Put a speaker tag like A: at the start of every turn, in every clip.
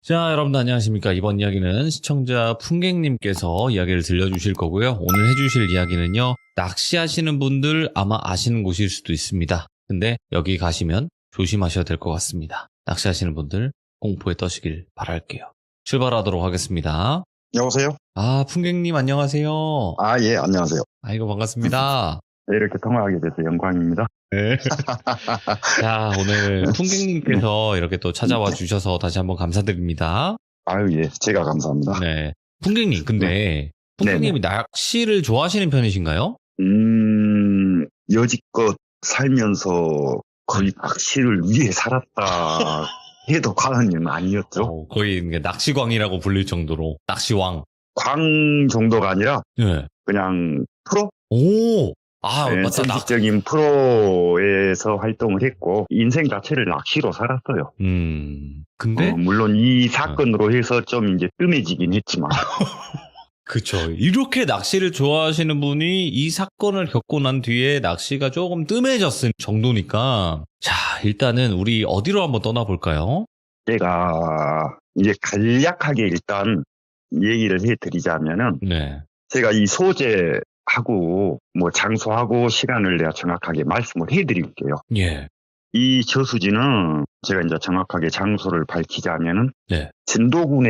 A: 자, 여러분들 안녕하십니까. 이번 이야기는 시청자 풍객님께서 이야기를 들려주실 거고요. 오늘 해주실 이야기는요, 낚시하시는 분들 아마 아시는 곳일 수도 있습니다. 근데 여기 가시면 조심하셔야 될 것 같습니다. 낚시하시는 분들 공포에 떠시길 바랄게요. 출발하도록 하겠습니다.
B: 여보세요?
A: 아, 풍객님 안녕하세요.
B: 예, 안녕하세요.
A: 아이고, 반갑습니다.
B: 네, 이렇게 통화하게 돼서 영광입니다.
A: 네. 자, 오늘 풍객님께서 이렇게 또 찾아와 주셔서 다시 한번 감사드립니다.
B: 예, 제가 감사합니다.
A: 네. 풍객님, 근데 풍객님이 낚시를 좋아하시는 편이신가요?
B: 여지껏 살면서 거의 낚시를 위해 살았다 해도 과언은 아니었죠.
A: 거의 낚시광이라고 불릴 정도로 낚시왕.
B: 광 정도가 아니라
A: 네.
B: 그냥 프로?
A: 오, 맞다.
B: 정식적인 프로에서 활동을 했고 인생 자체를 낚시로 살았어요.
A: 근데
B: 물론 이 사건으로 해서 좀 이제 뜸해지긴 했지만.
A: 그쵸. 이렇게 낚시를 좋아하시는 분이 이 사건을 겪고 난 뒤에 낚시가 조금 뜸해졌을 정도니까, 자, 일단은 우리 어디로 한번 떠나볼까요?
B: 제가 이제 간략하게 일단 얘기를 해드리자면은,
A: 네.
B: 제가 이 소재하고 뭐 장소하고 시간을 내가 정확하게 말씀을 해드릴게요.
A: 예.
B: 이 저수지는 제가 이제 정확하게 장소를 밝히자면은,
A: 네.
B: 진도군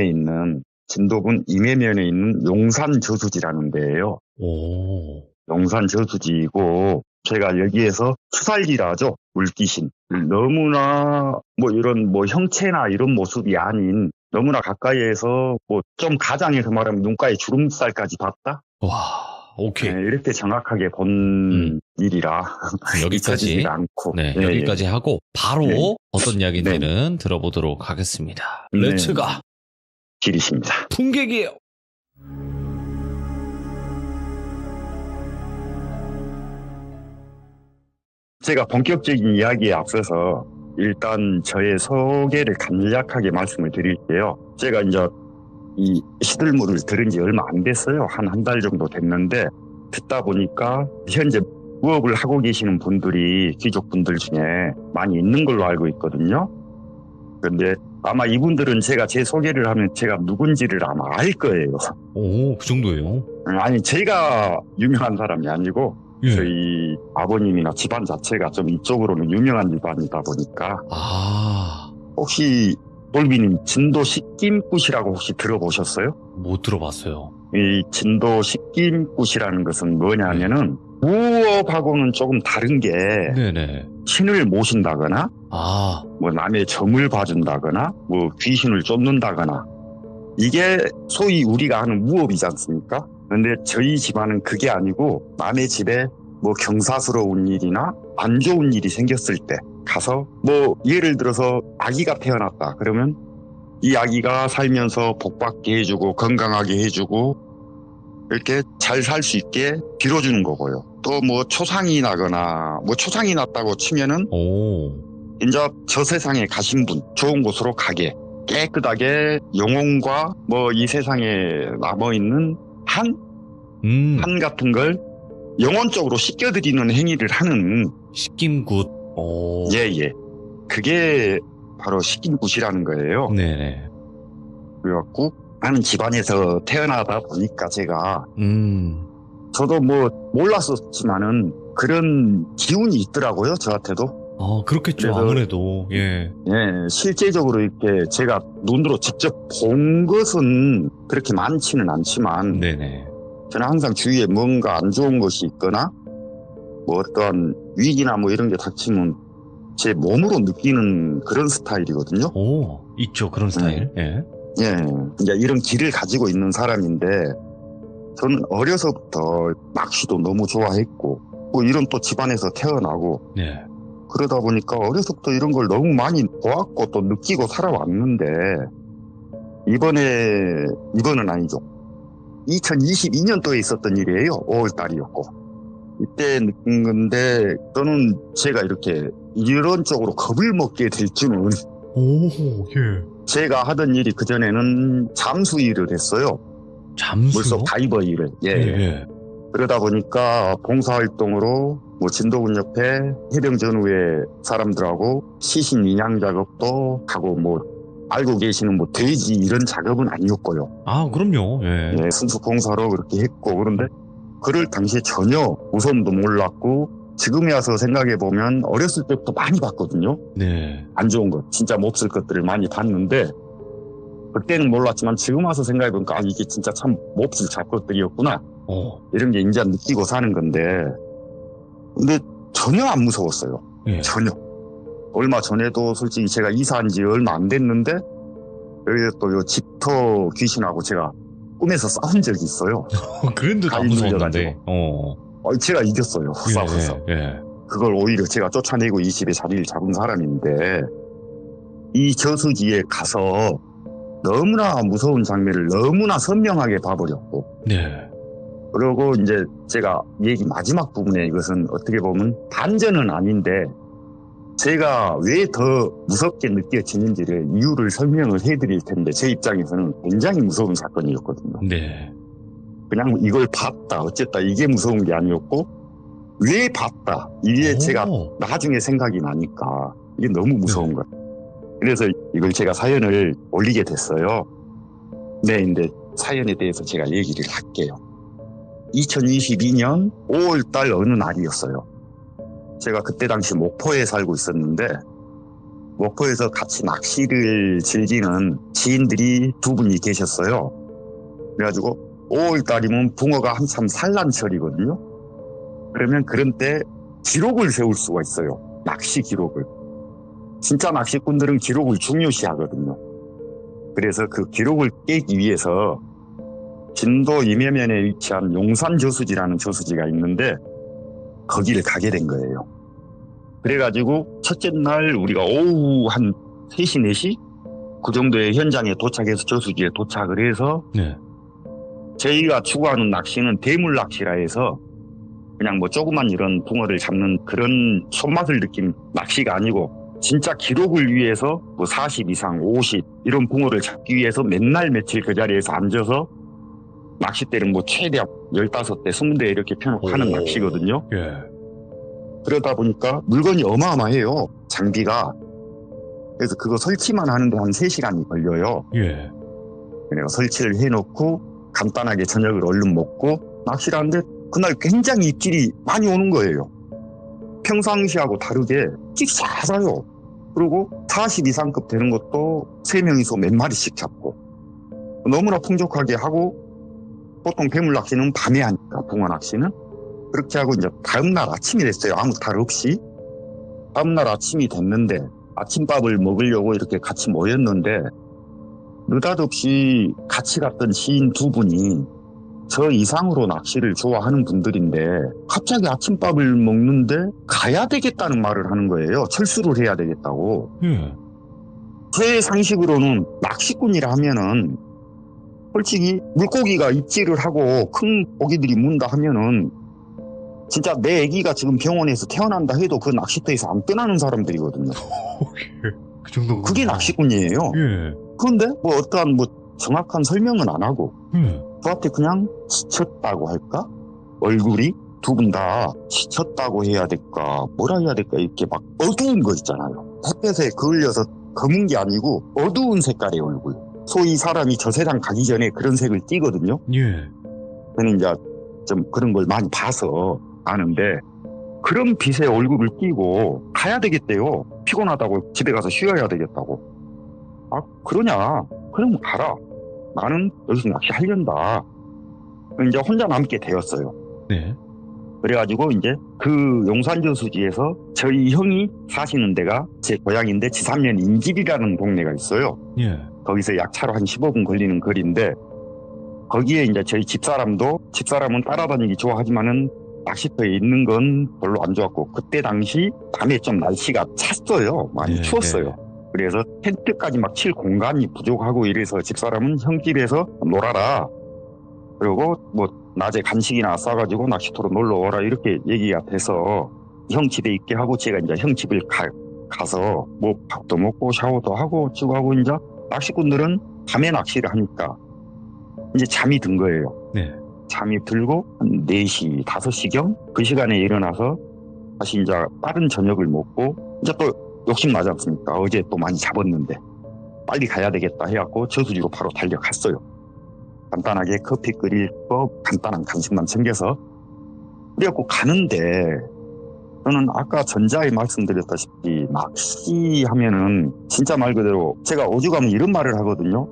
B: 임해면에 있는 용산 저수지라는 데예요.
A: 오.
B: 용산 저수지이고, 제가 여기에서 추살기라죠. 물귀신. 너무나 뭐 이런 뭐 형체나 이런 모습이 아닌 너무나 가까이에서 뭐 좀 가장해서 말하면 눈가에 주름살까지 봤다?
A: 와, 오케이.
B: 네, 이렇게 정확하게 본 일이라
A: 여기까지.
B: 잊혀지지가 않고.
A: 네,
B: 네,
A: 여기까지 하고 바로
B: 네.
A: 어떤 이야기인지는 들어보도록 하겠습니다.
B: 네.
A: 렛츠가
B: 길이십니다.
A: 풍객이에요.
B: 제가 본격적인 이야기에 앞서서 일단 저의 소개를 간략하게 말씀을 드릴게요. 제가 이제 이 시들물을 들은 지 얼마 안 됐어요. 한 달 정도 됐는데 듣다 보니까 현재 무업을 하고 계시는 분들이 귀족분들 중에 많이 있는 걸로 알고 있거든요. 그런데 아마 이분들은 제가 제 소개를 하면 제가 누군지를 아마 알 거예요.
A: 오, 그 정도예요?
B: 아니, 제가 유명한 사람이 아니고
A: 예.
B: 저희 아버님이나 집안 자체가 좀 이쪽으로는 유명한 집안이다 보니까. 혹시 돌비님 진도 식김굿이라고 혹시 들어보셨어요?
A: 못 들어봤어요.
B: 이 진도 식김굿이라는 것은 뭐냐면은 무업하고는 조금 다른 게
A: 네네.
B: 신을 모신다거나 뭐 남의 점을 봐준다거나 뭐 귀신을 쫓는다거나 이게 소위 우리가 하는 무업이지 않습니까? 근데 저희 집안은 그게 아니고 남의 집에 뭐 경사스러운 일이나 안 좋은 일이 생겼을 때 가서 뭐 예를 들어서 아기가 태어났다 그러면 이 아기가 살면서 복받게 해주고 건강하게 해주고 이렇게 잘 살 수 있게 빌어주는 거고요. 또 뭐 초상이 나거나 뭐 초상이 났다고 치면은 이제 저 세상에 가신 분 좋은 곳으로 가게 깨끗하게 영혼과 뭐 이 세상에 남아있는 한 같은 걸 영혼적으로 씻겨드리는 행위를 하는
A: 식김굿.
B: 예. 그게 바로 식김굿이라는 거예요.
A: 네네.
B: 그래갖고 나는 집안에서 태어나다 보니까 제가 저도 뭐 몰랐었지만은 그런 기운이 있더라고요. 저한테도.
A: 그렇겠죠. 아무래도. 예.
B: 실제적으로 이렇게 제가 눈으로 직접 본 것은 그렇게 많지는 않지만
A: 네네.
B: 저는 항상 주위에 뭔가 안 좋은 것이 있거나 뭐 어떤 위기나 뭐 이런 게 닥치면 제 몸으로 느끼는 그런 스타일이거든요.
A: 있죠. 그런 스타일. 예.
B: 이제 이런 기를 가지고 있는 사람인데 저는 어려서부터 낚시도 너무 좋아했고 뭐 이런 또 집안에서 태어나고
A: 네.
B: 그러다 보니까 어려서부터 이런 걸 너무 많이 보았고 또 느끼고 살아왔는데 이번은 아니죠. 2022년도에 있었던 일이에요. 5월달이었고 이때 느낀 건데 저는 제가 이렇게 이런 쪽으로 겁을 먹게 될 줄은 제가 하던 일이 그전에는 잠수 일을 했어요.
A: 잠수요?
B: 물속 다이버 일을. 예. 그러다 보니까 봉사활동으로 뭐 진도군 옆에 해병 전후회 사람들하고 시신 인양 작업도 하고 뭐 알고 계시는 뭐 돼지 이런 작업은 아니었고요.
A: 아, 그럼요. 예.
B: 네, 순수 공사로 그렇게 했고, 그런데 그럴 당시에 전혀 무서움도 몰랐고, 지금에 와서 생각해 보면 어렸을 때부터 많이 봤거든요.
A: 네.
B: 안 좋은 것, 진짜 몹쓸 것들을 많이 봤는데, 그때는 몰랐지만 지금 와서 생각해 보니까 아, 이게 진짜 참 몹쓸 잡것들이었구나. 이런 게 이제 느끼고 사는 건데, 근데 전혀 안 무서웠어요.
A: 예.
B: 전혀. 얼마 전에도 솔직히 제가 이사한 지 얼마 안 됐는데, 여기서 또 요 집터 귀신하고 제가 꿈에서 싸운 적이 있어요.
A: 그런데도 안 무서웠는데.
B: 제가 이겼어요. 싸워서.
A: 예.
B: 그걸 오히려 제가 쫓아내고 이 집에 자리를 잡은 사람인데, 이 저수지에 가서 너무나 무서운 장면을 너무나 선명하게 봐버렸고,
A: 네.
B: 그리고 이제 제가 얘기 마지막 부분에 이것은 어떻게 보면 반전은 아닌데, 제가 왜 더 무섭게 느껴지는지를 이유를 설명을 해드릴 텐데, 제 입장에서는 굉장히 무서운 사건이었거든요.
A: 네.
B: 그냥 이걸 봤다, 어쨌다, 이게 무서운 게 아니었고, 왜 봤다, 이게 제가 나중에 생각이 나니까 이게 너무 무서운 거예요. 그래서 이걸 제가 사연을 올리게 됐어요. 네, 근데 사연에 대해서 제가 얘기를 할게요. 2022년 5월달 어느 날이었어요. 제가 그때 당시 목포에 살고 있었는데, 목포에서 같이 낚시를 즐기는 지인들이 두 분이 계셨어요. 그래가지고 5월달이면 붕어가 한참 산란철이거든요. 그러면 그런 때 기록을 세울 수가 있어요. 낚시 기록을. 진짜 낚시꾼들은 기록을 중요시하거든요. 그래서 그 기록을 깨기 위해서 진도 임해면에 위치한 용산 저수지라는 저수지가 있는데, 거기를 가게 된 거예요. 그래가지고 첫째 날 우리가 오후 한 3시, 4시? 그 정도의 현장에 도착해서 저수지에 도착을 해서,
A: 네.
B: 저희가 추구하는 낚시는 대물 낚시라 해서 그냥 뭐 조그만 이런 붕어를 잡는 그런 손맛을 느낀 낚시가 아니고, 진짜 기록을 위해서 뭐 40 이상, 50 이런 붕어를 잡기 위해서 맨날 며칠 그 자리에서 앉아서 낚싯대는 뭐 최대한 15대, 20대 이렇게 펴놓고 하는 낚시거든요.
A: 예.
B: 그러다 보니까 물건이 어마어마해요. 장비가. 그래서 그거 설치만 하는데 한 3시간이 걸려요.
A: 예.
B: 그래서 설치를 해놓고 간단하게 저녁을 얼른 먹고 낚시를 하는데, 그날 굉장히 입질이 많이 오는 거예요. 평상시하고 다르게 입질이 잦아요. 그리고 40 이상급 되는 것도 3명이서 몇 마리씩 잡고, 너무나 풍족하게 하고, 보통 폐물 낚시는 밤에 하니까, 붕어 낚시는. 그렇게 하고 이제 다음날 아침이 됐어요. 아무 탈 없이. 다음날 아침이 됐는데, 아침밥을 먹으려고 이렇게 같이 모였는데, 느닷없이 같이 갔던 시인 두 분이 저 이상으로 낚시를 좋아하는 분들인데, 갑자기 아침밥을 먹는데 가야 되겠다는 말을 하는 거예요. 철수를 해야 되겠다고. 제 상식으로는 낚시꾼이라 하면은 솔직히 물고기가 입질을 하고 큰 고기들이 문다 하면은 진짜 내 애기가 지금 병원에서 태어난다 해도 그 낚시터에서 안 떠나는 사람들이거든요.
A: 그 정도.
B: 그게 낚시꾼이에요.
A: 예.
B: 그런데 뭐 어떠한 뭐 정확한 설명은 안 하고 저한테 그냥 지쳤다고 할까? 얼굴이 두 분 다 지쳤다고 해야 될까? 뭐라 해야 될까? 이렇게 막 어두운 거 있잖아요. 햇볕에 그을려서 검은 게 아니고 어두운 색깔의 얼굴. 소위 사람이 저 세상 가기 전에 그런 색을 띠거든요.
A: 예.
B: 저는 이제 좀 그런 걸 많이 봐서 아는데, 그런 빛의 얼굴을 띠고 가야 되겠대요. 피곤하다고 집에 가서 쉬어야 되겠다고. 아, 그러냐? 그럼 가라. 나는 여기서 낚시하려다. 이제 혼자 남게 되었어요.
A: 네.
B: 그래가지고 이제 그 용산저수지에서 저희 형이 사시는 데가 제 고향인데 지삼면 인집이라는 동네가 있어요.
A: 예.
B: 거기서 약차로 한 15분 걸리는 거리인데, 거기에 이제 저희 집사람은 따라다니기 좋아하지만은 낚시터에 있는 건 별로 안 좋았고, 그때 당시 밤에 좀 날씨가 찼어요. 많이 추웠어요. 그래서 텐트까지 막 칠 공간이 부족하고 이래서 집사람은 형 집에서 놀아라. 그리고 뭐 낮에 간식이나 싸가지고 낚시터로 놀러 오라 이렇게 얘기가 돼서 형 집에 있게 하고, 제가 이제 형 집을 가서 뭐 밥도 먹고 샤워도 하고 치고 하고, 이제 낚시꾼들은 밤에 낚시를 하니까 이제 잠이 든 거예요.
A: 네.
B: 잠이 들고 한 4시, 5시경 그 시간에 일어나서 다시 이제 빠른 저녁을 먹고, 이제 또 욕심 나지 않습니까? 어제 또 많이 잡았는데. 빨리 가야 되겠다 해갖고 저수지로 바로 달려갔어요. 간단하게 커피 끓일 거 간단한 간식만 챙겨서. 그래갖고 가는데 저는 아까 전자에 말씀드렸다시피 낚시하면은 진짜 말 그대로 제가 오죽하면 이런 말을 하거든요.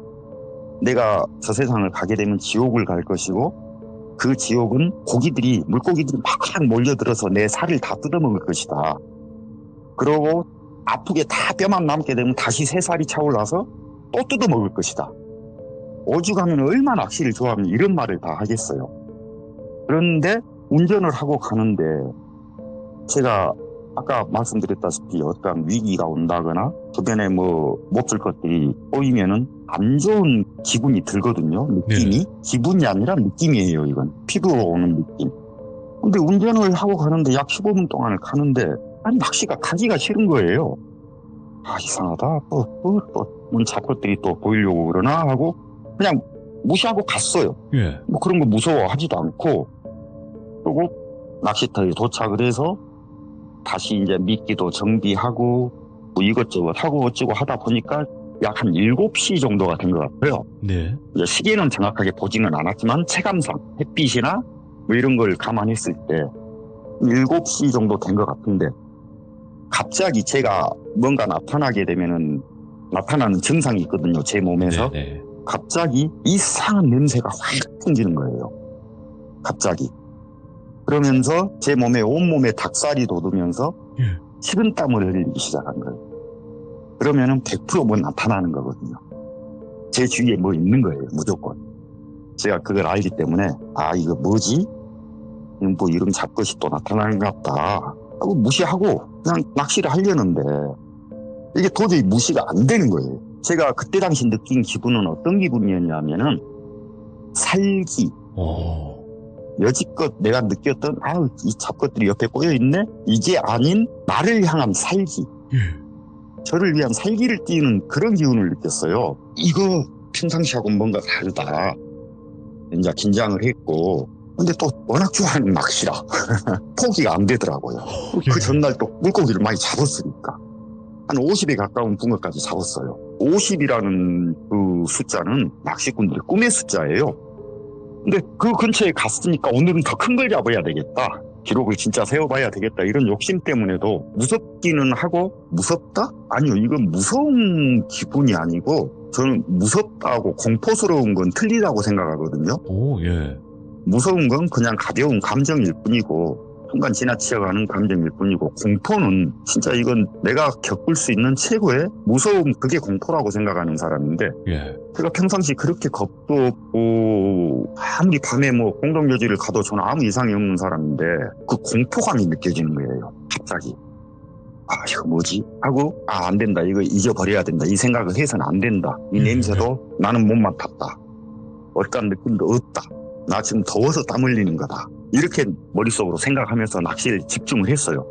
B: 내가 저 세상을 가게 되면 지옥을 갈 것이고 그 지옥은 물고기들이 막 몰려들어서 내 살을 다 뜯어먹을 것이다. 그러고 아프게 다 뼈만 남게 되면 다시 새 살이 차올라서 또 뜯어먹을 것이다. 오죽하면 얼마나 낚시를 좋아하면 이런 말을 다 하겠어요. 그런데 운전을 하고 가는데 제가 아까 말씀드렸다시피 어떤 위기가 온다거나 주변에 못 쓸 것들이 보이면은 안 좋은 기분이 들거든요. 느낌이.
A: 네.
B: 기분이 아니라 느낌이에요. 이건 피부로 오는 느낌. 근데 운전을 하고 가는데 약 15분 동안을 가는데 낚시가 가기가 싫은 거예요. 이상하다. 문 잡것들이 또 보이려고 그러나 하고 그냥 무시하고 갔어요.
A: 예.
B: 그런 거 무서워하지도 않고. 그리고 낚시터에 도착을 해서 다시 이제 미끼도 정비하고 이것저것 하고 어쩌고 하다 보니까 약 한 7시 정도가 된 것 같아요.
A: 네.
B: 이제 시계는 정확하게 보지는 않았지만 체감상 햇빛이나 이런 걸 감안했을 때 7시 정도 된 것 같은데 갑자기 제가 뭔가 나타나게 되면은 나타나는 증상이 있거든요. 제 몸에서.
A: 네.
B: 갑자기 이상한 냄새가 확 풍기는 거예요. 갑자기. 그러면서 제 몸에 온몸에 닭살이 돋으면서 식은땀을 흘리기 시작한 거예요. 그러면은 100% 나타나는 거거든요. 제 주위에 있는 거예요. 무조건. 제가 그걸 알기 때문에 이거 뭐지? 이런 잡것이 또 나타나는 것 같다 하고 무시하고 그냥 낚시를 하려는데 이게 도저히 무시가 안 되는 거예요. 제가 그때 당시 느낀 기분은 어떤 기분이었냐면은 살기. 여지껏 내가 느꼈던 이 잡것들이 옆에 꼬여있네? 이게 아닌 나를 향한 살기. 저를 위한 살기를 띠는 그런 기운을 느꼈어요. 이거 평상시하고는 뭔가 다르다. 이제 긴장을 했고 근데 또 워낙 좋아하는 낚시라 포기가 안 되더라고요. 그 전날 또 물고기를 많이 잡았으니까 한 50에 가까운 붕어까지 잡았어요. 50이라는 그 숫자는 낚시꾼들의 꿈의 숫자예요. 근데 그 근처에 갔으니까 오늘은 더 큰 걸 잡아야 되겠다. 기록을 진짜 세워봐야 되겠다. 이런 욕심 때문에도 무섭기는 하고 무섭다? 아니요. 이건 무서운 기분이 아니고 저는 무섭다고 공포스러운 건 틀리다고 생각하거든요. 무서운 건 그냥 가벼운 감정일 뿐이고 순간 지나치어가는 감정일 뿐이고 공포는 진짜 이건 내가 겪을 수 있는 최고의 무서움 그게 공포라고 생각하는 사람인데 제가 평상시 그렇게 겁도 없고 아무리 밤에 공동묘지를 가도 저는 아무 이상이 없는 사람인데 그 공포감이 느껴지는 거예요. 갑자기 이거 뭐지? 하고 안 된다. 이거 잊어버려야 된다. 이 생각을 해서는 안 된다. 이 냄새도 나는 못 맡았다. 얼간 느낌도 없다. 나 지금 더워서 땀 흘리는 거다. 이렇게 머릿속으로 생각하면서 낚시를 집중을 했어요.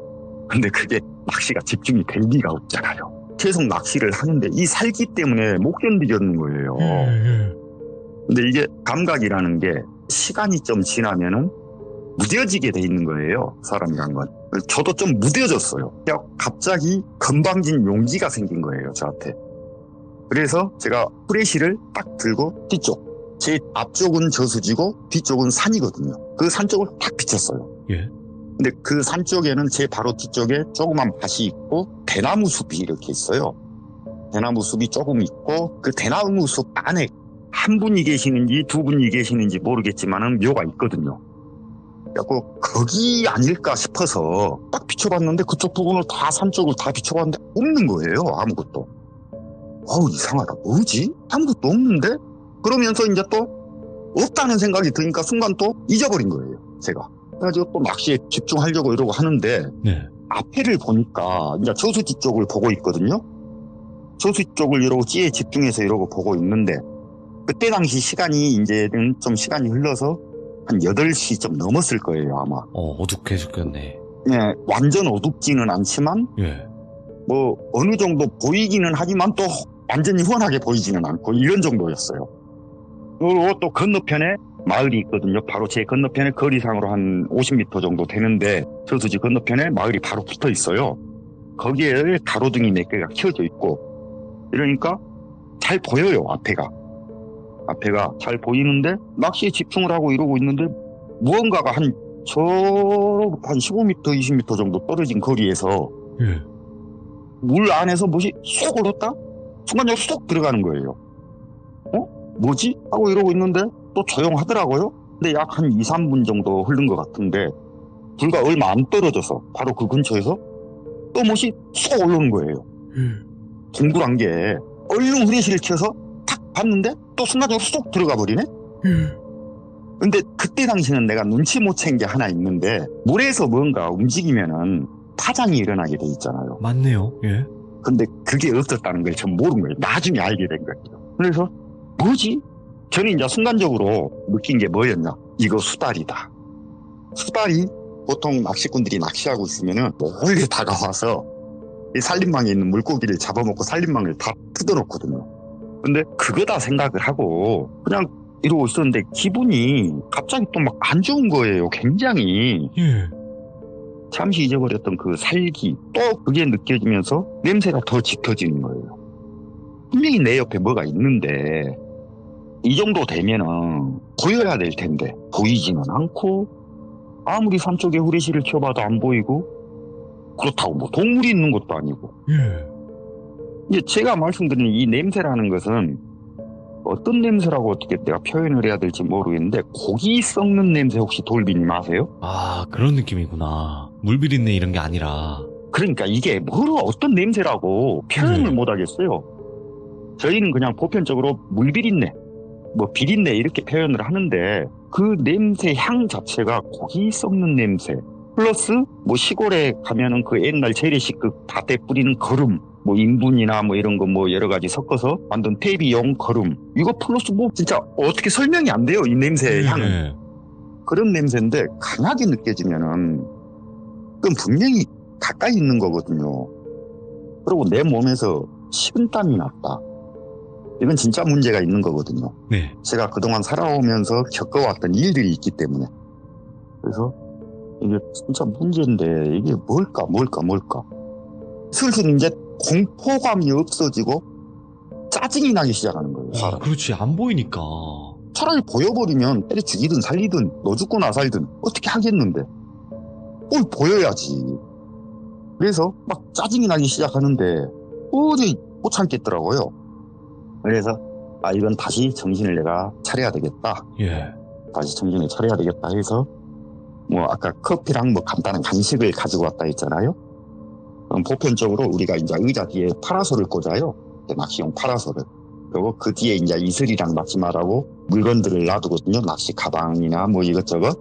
B: 근데 그게 낚시가 집중이 될 리가 없잖아요. 계속 낚시를 하는데 이 살기 때문에 못 견디겠는 거예요. 근데 이게 감각이라는 게 시간이 좀 지나면은 무뎌지게 돼 있는 거예요. 사람이란 건. 저도 좀 무뎌졌어요. 갑자기 건방진 용기가 생긴 거예요. 저한테. 그래서 제가 프레시를 딱 들고 뒤쪽. 제 앞쪽은 저수지고 뒤쪽은 산이거든요. 그 산 쪽을 딱 비쳤어요. 근데 그 산 쪽에는 제 바로 뒤쪽에 조그만 밭이 있고 대나무 숲이 이렇게 있어요. 대나무 숲이 조금 있고 그 대나무 숲 안에 한 분이 계시는지 두 분이 계시는지 모르겠지만은 묘가 있거든요. 그래갖고 거기 아닐까 싶어서 딱 비춰봤는데 그쪽 부분을 다 산 쪽을 다 비춰봤는데 없는 거예요. 아무것도. 이상하다. 뭐지? 아무것도 없는데? 그러면서 이제 또 없다는 생각이 드니까 순간 또 잊어버린 거예요. 제가. 그래가지고 또 낚시에 집중하려고 이러고 하는데 앞에를 보니까 이제 저수지 쪽을 보고 있거든요. 저수지 쪽을 이러고 찌에 집중해서 이러고 보고 있는데 그때 당시 시간이 이제는 좀 시간이 흘러서 한 8시 좀 넘었을 거예요 아마.
A: 어둡게 죽겠네.
B: 완전 어둡지는 않지만 어느 정도 보이기는 하지만 또 완전히 훤하게 보이지는 않고 이런 정도였어요. 그리고 또 건너편에 마을이 있거든요. 바로 제 건너편에 거리상으로 한 50m 정도 되는데 저수지 건너편에 마을이 바로 붙어 있어요. 거기에 가로등이 몇 개가 켜져 있고 이러니까 잘 보여요, 앞에가 잘 보이는데 낚시에 집중을 하고 이러고 있는데 무언가가 한 15m, 20m 정도 떨어진 거리에서
A: 예.
B: 물 안에서 뭐지 쏙 올랐다? 순간적으로 쏙 들어가는 거예요. 뭐지? 하고 이러고 있는데 또 조용하더라고요. 근데 약 한 2, 3분 정도 흐른 것 같은데 불과 얼마 안 떨어져서 바로 그 근처에서 또 뭐지 쏙 올라오는 거예요. 동그란 게 얼른 후레쉬를 켜서 탁 봤는데 또 순간적으로 쏙 들어가 버리네? 근데 그때 당시는 내가 눈치 못 챈 게 하나 있는데 물에서 뭔가 움직이면은 파장이 일어나게 돼 있잖아요.
A: 맞네요. 예.
B: 근데 그게 없었다는 걸 전 모른 거예요. 나중에 알게 된 거예요. 그래서 뭐지? 저는 이제 순간적으로 느낀 게 뭐였냐? 이거 수달이다. 수달이 보통 낚시꾼들이 낚시하고 있으면은 몰래 다가와서 이 살림망에 있는 물고기를 잡아먹고 살림망을 다 뜯어놓거든요. 근데 그거다 생각을 하고 그냥 이러고 있었는데 기분이 갑자기 또 막 안 좋은 거예요. 굉장히.
A: 예.
B: 잠시 잊어버렸던 그 살기 또 그게 느껴지면서 냄새가 더 짙어지는 거예요. 분명히 내 옆에 뭐가 있는데 이 정도 되면은 보여야 될 텐데 보이지는 않고 아무리 산 쪽에 후레쉬를 켜봐도 안 보이고 그렇다고 뭐 동물이 있는 것도 아니고.
A: 예.
B: 이제 제가 말씀드린 이 냄새라는 것은 어떤 냄새라고 어떻게 내가 표현을 해야 될지 모르겠는데 고기 썩는 냄새 혹시 돌비님 아세요?
A: 아, 그런 느낌이구나. 물 비린내 이런 게 아니라.
B: 그러니까 이게 어떤 냄새라고 표현을 못 하겠어요. 저희는 그냥 보편적으로 물비린내, 뭐 비린내 이렇게 표현을 하는데 그 냄새 향 자체가 고기 썩는 냄새 플러스 뭐 시골에 가면은 그 옛날 재래식그 밭에 뿌리는 거름 뭐 인분이나 뭐 이런 거 뭐 여러 가지 섞어서 만든 퇴비용 거름 이거 플러스 뭐 진짜 어떻게 설명이 안 돼요 이 냄새의 향은. 그런 냄새인데 강하게 느껴지면은 그건 분명히 가까이 있는 거거든요. 그리고 내 몸에서 식은땀이 났다. 이건 진짜 문제가 있는 거거든요.
A: 네.
B: 제가 그동안 살아오면서 겪어왔던 일들이 있기 때문에. 그래서 이게 진짜 문제인데 이게 뭘까. 슬슬 이제 공포감이 없어지고 짜증이 나기 시작하는 거예요. 사람.
A: 그렇지. 안 보이니까.
B: 차라리 보여버리면 때려 죽이든 살리든 너 죽고 나 살든 어떻게 하겠는데 보여야지. 그래서 막 짜증이 나기 시작하는데 도저히 못 참겠더라고요. 그래서 이건 다시 정신을 내가 차려야 되겠다.
A: 예.
B: 다시 정신을 차려야 되겠다 해서 뭐 아까 커피랑 뭐 간단한 간식을 가지고 왔다 했잖아요. 그럼 보편적으로 우리가 이제 의자 뒤에 파라솔을 꽂아요. 낚시용 파라솔을. 그리고 그 뒤에 이제 이슬이랑 낚시말하고 물건들을 놔두거든요. 낚시 가방이나 뭐 이것저것.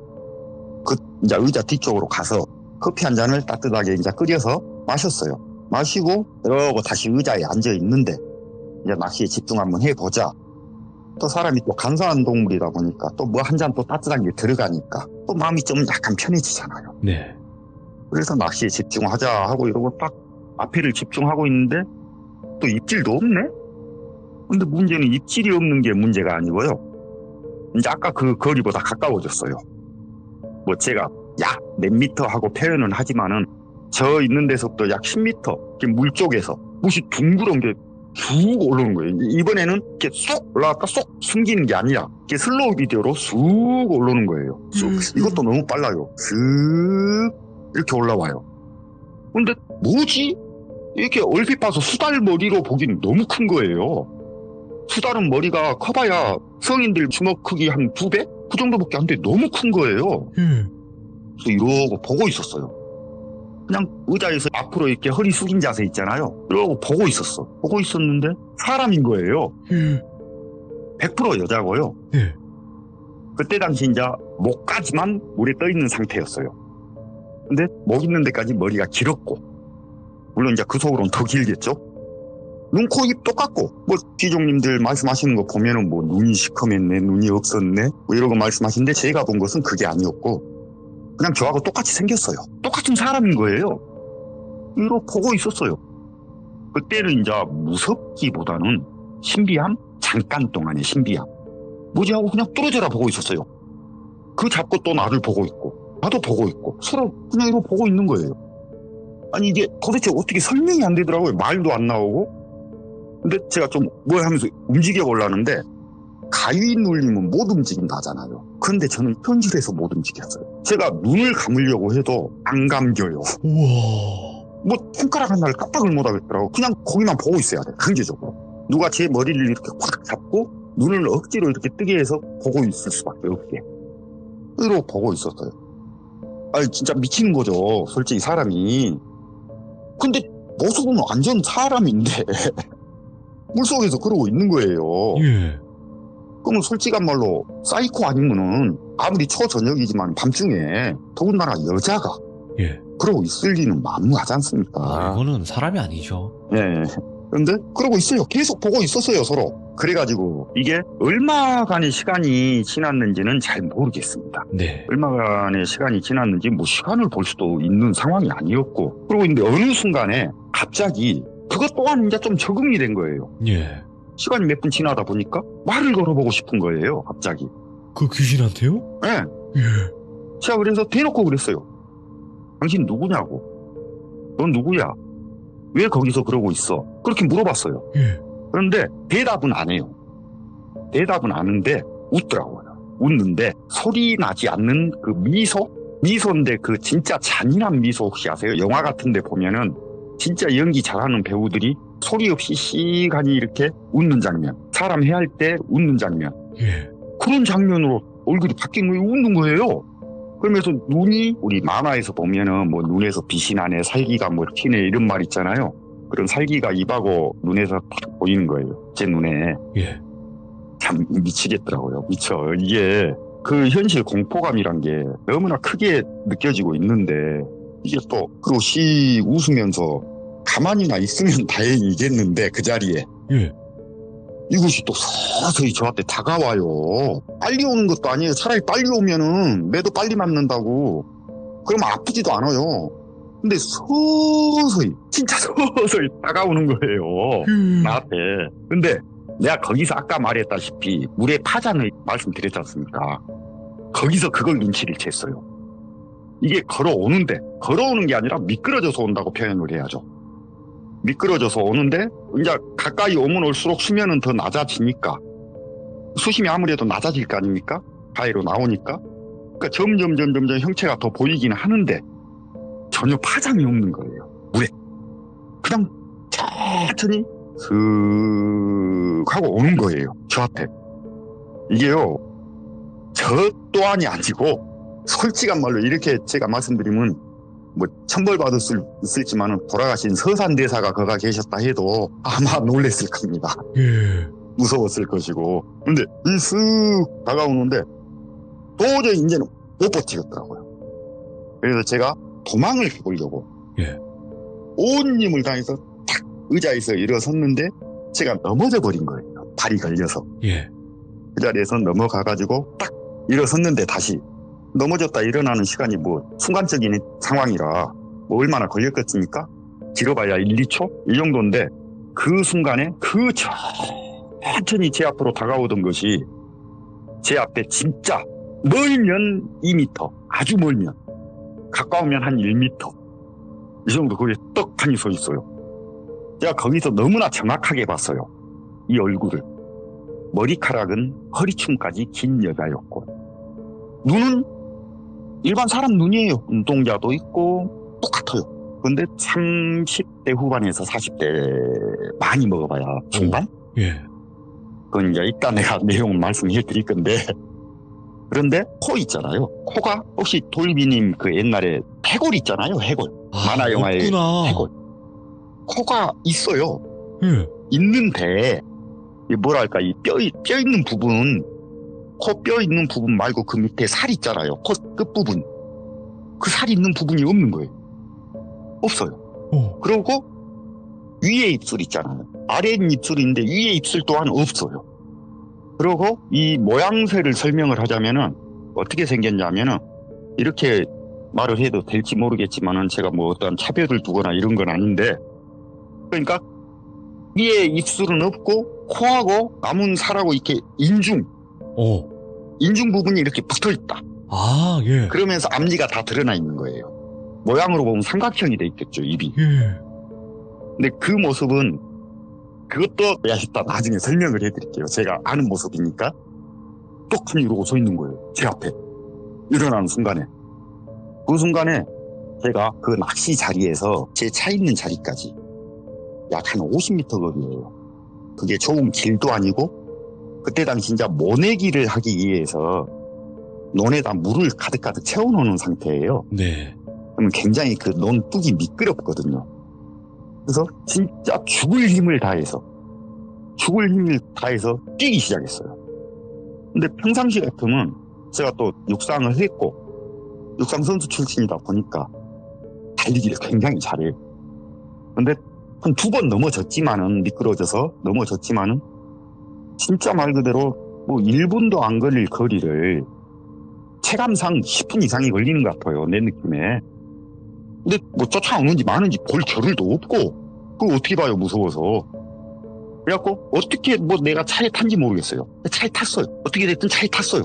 B: 그 이제 의자 뒤쪽으로 가서 커피 한 잔을 따뜻하게 이제 끓여서 마셨어요. 마시고 이러고 다시 의자에 앉아 있는데 이제 낚시에 집중 한번 해보자. 또 사람이 또 간사한 동물이다 보니까 또 뭐 한 잔 또 따뜻한 게 들어가니까 또 마음이 좀 약간 편해지잖아요.
A: 네.
B: 그래서 낚시에 집중하자 하고 이러고 딱 앞에를 집중하고 있는데 또 입질도 없네? 근데 문제는 입질이 없는 게 문제가 아니고요. 이제 아까 그 거리보다 가까워졌어요. 뭐 제가 약 몇 미터 하고 표현은 하지만은 저 있는 데서부터 약 10미터 물 쪽에서 무시 둥그런 게 쑥 올라오는 거예요. 이번에는 이렇게 쏙 올라갔다 쏙 숨기는 게 아니라 이렇게 슬로우 비디오로 쑥 올라오는 거예요. 쑥. 이것도 너무 빨라요. 슥 이렇게 올라와요. 근데 뭐지? 이렇게 얼핏 봐서 수달 머리로 보기는 너무 큰 거예요. 수달은 머리가 커봐야 성인들 주먹 크기 한 2배? 그 정도밖에 안 돼. 너무 큰 거예요. 그래서 이러고 보고 있었어요. 그냥 의자에서 앞으로 이렇게 허리 숙인 자세 있잖아요. 이러고 보고 있었어. 보고 있었는데 사람인 거예요. 100% 여자고요.
A: 네.
B: 그때 당시 이제 목까지만 물에 떠 있는 상태였어요. 근데 목 있는 데까지 머리가 길었고, 물론 이제 그 속으로는 더 길겠죠. 눈, 코, 입 똑같고, 뭐 귀종님들 말씀하시는 거 보면은 뭐 눈이 시커맸네, 눈이 없었네, 뭐 이러고 말씀하시는데 제가 본 것은 그게 아니었고 그냥 저하고 똑같이 생겼어요. 똑같은 사람인 거예요. 이러고 보고 있었어요. 그때는 이제 무섭기보다는 신비함? 잠깐 동안의 신비함. 뭐지 하고 그냥 뚫어져라 보고 있었어요. 그 잡고 또 나를 보고 있고 나도 보고 있고 서로 그냥 이러고 보고 있는 거예요. 아니 이게 도대체 어떻게 설명이 안 되더라고요. 말도 안 나오고 근데 제가 좀 뭘 하면서 움직여 보려는데 가위 눌리면 못 움직인다 하잖아요. 근데 저는 현실에서 못 움직였어요. 제가 눈을 감으려고 해도 안 감겨요.
A: 우와.
B: 뭐 손가락 하나를 깜빡을 못 하겠더라고. 그냥 거기만 보고 있어야 돼. 강제적으로. 누가 제 머리를 이렇게 꽉 잡고 눈을 억지로 이렇게 뜨게 해서 보고 있을 수밖에 없게. 그대로 보고 있었어요. 아니 진짜 미치는 거죠. 솔직히 사람이. 근데 모습은 완전 사람인데 물속에서 그러고 있는 거예요.
A: 예.
B: 그러면 솔직한 말로 사이코 아니면은 아무리 초저녁이지만 밤중에 더군다나 여자가
A: 예.
B: 그러고 있을 리는 만무하지 않습니까?
A: 아, 이거는 사람이 아니죠.
B: 예. 근데 그러고 있어요. 계속 보고 있었어요, 서로. 그래가지고 이게 얼마간의 시간이 지났는지는 잘 모르겠습니다.
A: 네.
B: 얼마간의 시간이 지났는지 뭐 시간을 볼 수도 있는 상황이 아니었고 그러고 있는데 어느 순간에 갑자기 그것 또한 이제 좀 적응이 된 거예요.
A: 예.
B: 시간이 몇 분 지나다 보니까 말을 걸어보고 싶은 거예요, 갑자기.
A: 그 귀신한테요?
B: 예.
A: 예.
B: 제가 그래서 대놓고 그랬어요. 당신 누구냐고. 넌 누구야? 왜 거기서 그러고 있어? 그렇게 물어봤어요.
A: 예.
B: 그런데 대답은 안 해요. 대답은 안 하는데 웃더라고요. 웃는데 소리 나지 않는 그 미소? 미소인데 그 진짜 잔인한 미소 혹시 아세요? 영화 같은 데 보면은 진짜 연기 잘하는 배우들이 소리 없이 시간이 이렇게 웃는 장면. 사람 해할 때 웃는 장면.
A: 예.
B: 그런 장면으로 얼굴이 바뀐 거예요. 웃는 거예요. 그러면서 눈이 우리 만화에서 보면은 뭐 눈에서 빛이 나네, 살기가 뭐 튀네 이런 말 있잖아요. 그런 살기가 입하고 눈에서 딱 보이는 거예요. 제 눈에.
A: 예.
B: 참 미치겠더라고요. 미쳐. 이게 그 현실 공포감이란 게 너무나 크게 느껴지고 있는데 이게 또 그리고 씩 웃으면서 가만히나 있으면 다행이겠는데 그 자리에.
A: 예.
B: 이것이 또 서서히 저한테 다가와요. 빨리 오는 것도 아니에요. 차라리 빨리 오면은 매도 빨리 맞는다고. 그러면 아프지도 않아요. 근데 서서히, 진짜 서서히 다가오는 거예요. 나한테. 근데 내가 거기서 아까 말했다시피 물의 파장을 말씀드렸지 않습니까? 거기서 그걸 눈치를 챘어요. 이게 걸어오는 게 아니라 미끄러져서 온다고 표현을 해야죠. 미끄러져서 오는데 이제 가까이 오면 올수록 수면은 더 낮아지니까 수심이 아무래도 낮아질 거 아닙니까? 가해로 나오니까. 그러니까 점점 형체가 더 보이긴 하는데 전혀 파장이 없는 거예요. 물에. 그냥 천천히 슥 하고 오는 거예요. 저한테. 이게요. 저 또한이 아니고 솔직한 말로 이렇게 제가 말씀드리면 뭐 천벌 받을 수 있을지만은 돌아가신 서산대사가 거가 계셨다 해도 아마 놀랬을 겁니다.
A: 예.
B: 무서웠을 것이고. 근데 이 쓱 다가오는데 도저히 이제는 못 버티겠더라고요. 그래서 제가 도망을 해보려고
A: 예.
B: 온 힘을 다해서 탁 의자에서 일어섰는데 제가 넘어져 버린 거예요. 발이 걸려서.
A: 예.
B: 그 자리에서 넘어가가지고 딱 일어섰는데 다시 넘어졌다 일어나는 시간이 뭐 순간적인 상황이라 뭐 얼마나 걸렸겠습니까? 길어봐야 1, 2초? 이 정도인데 그 순간에 그 천천히 제 앞으로 다가오던 것이 제 앞에 진짜 멀면 2m, 아주 멀면 가까우면 한 1m 이 정도 거기에 떡하니 서 있어요. 제가 거기서 너무나 정확하게 봤어요. 이 얼굴을. 머리카락은 허리춤까지 긴 여자였고 눈은 일반 사람 눈이에요. 눈동자도 있고 똑같아요. 근데 30대 후반에서 40대 많이 먹어봐야 중반?
A: 예.
B: 그건 이제 이따 내가 내용을 말씀해 드릴 건데 그런데 코 있잖아요. 코가 혹시 돌비님 그 옛날에 해골 있잖아요. 해골. 만화 영화에
A: 없구나.
B: 해골. 코가 있어요.
A: 예.
B: 있는데 이 뭐랄까 이 뼈 있는 부분 코 뼈 있는 부분 말고 그 밑에 살 있잖아요. 코 끝부분. 그 살 있는 부분이 없는 거예요. 없어요. 그리고 위에 입술 있잖아요. 아래 입술인데 위에 입술 또한 없어요. 그리고 이 모양새를 설명을 하자면은 어떻게 생겼냐면은 이렇게 말을 해도 될지 모르겠지만은 제가 뭐 어떤 차별을 두거나 이런 건 아닌데 그러니까 위에 입술은 없고 코하고 남은 살하고 이렇게 인중 부분이 이렇게 붙어 있다.
A: 아, 예.
B: 그러면서 앞니가 다 드러나 있는 거예요. 모양으로 보면 삼각형이 돼 있겠죠, 입이.
A: 예.
B: 근데 그 모습은 그것도 내가 이따 나중에 설명을 해드릴게요. 제가 아는 모습이니까. 똑하니 이러고 서 있는 거예요. 제 앞에. 일어나는 순간에. 그 순간에 제가 그 낚시 자리에서 제 차 있는 자리까지 약 한 50m 거리예요. 그게 좋은 길도 아니고 그때 당시 진짜 모내기를 하기 위해서 논에다 물을 가득가득 채워놓는 상태예요.
A: 네.
B: 그러면 굉장히 그 논둑이 미끄럽거든요. 그래서 진짜 죽을 힘을 다해서 뛰기 시작했어요. 근데 평상시 같으면 제가 또 육상을 했고 육상 선수 출신이다 보니까 달리기를 굉장히 잘해요. 근데 한 2번 미끄러져서 넘어졌지만은 진짜 말 그대로 뭐 1분도 안 걸릴 거리를 체감상 10분 이상이 걸리는 것 같아요. 내 느낌에. 근데 뭐 쫓아오는지 마는지 볼 겨를도 없고 그거 어떻게 봐요, 무서워서. 그래갖고 어떻게 뭐 내가 차에 탄지 모르겠어요. 차에 탔어요. 어떻게 됐든 차에 탔어요.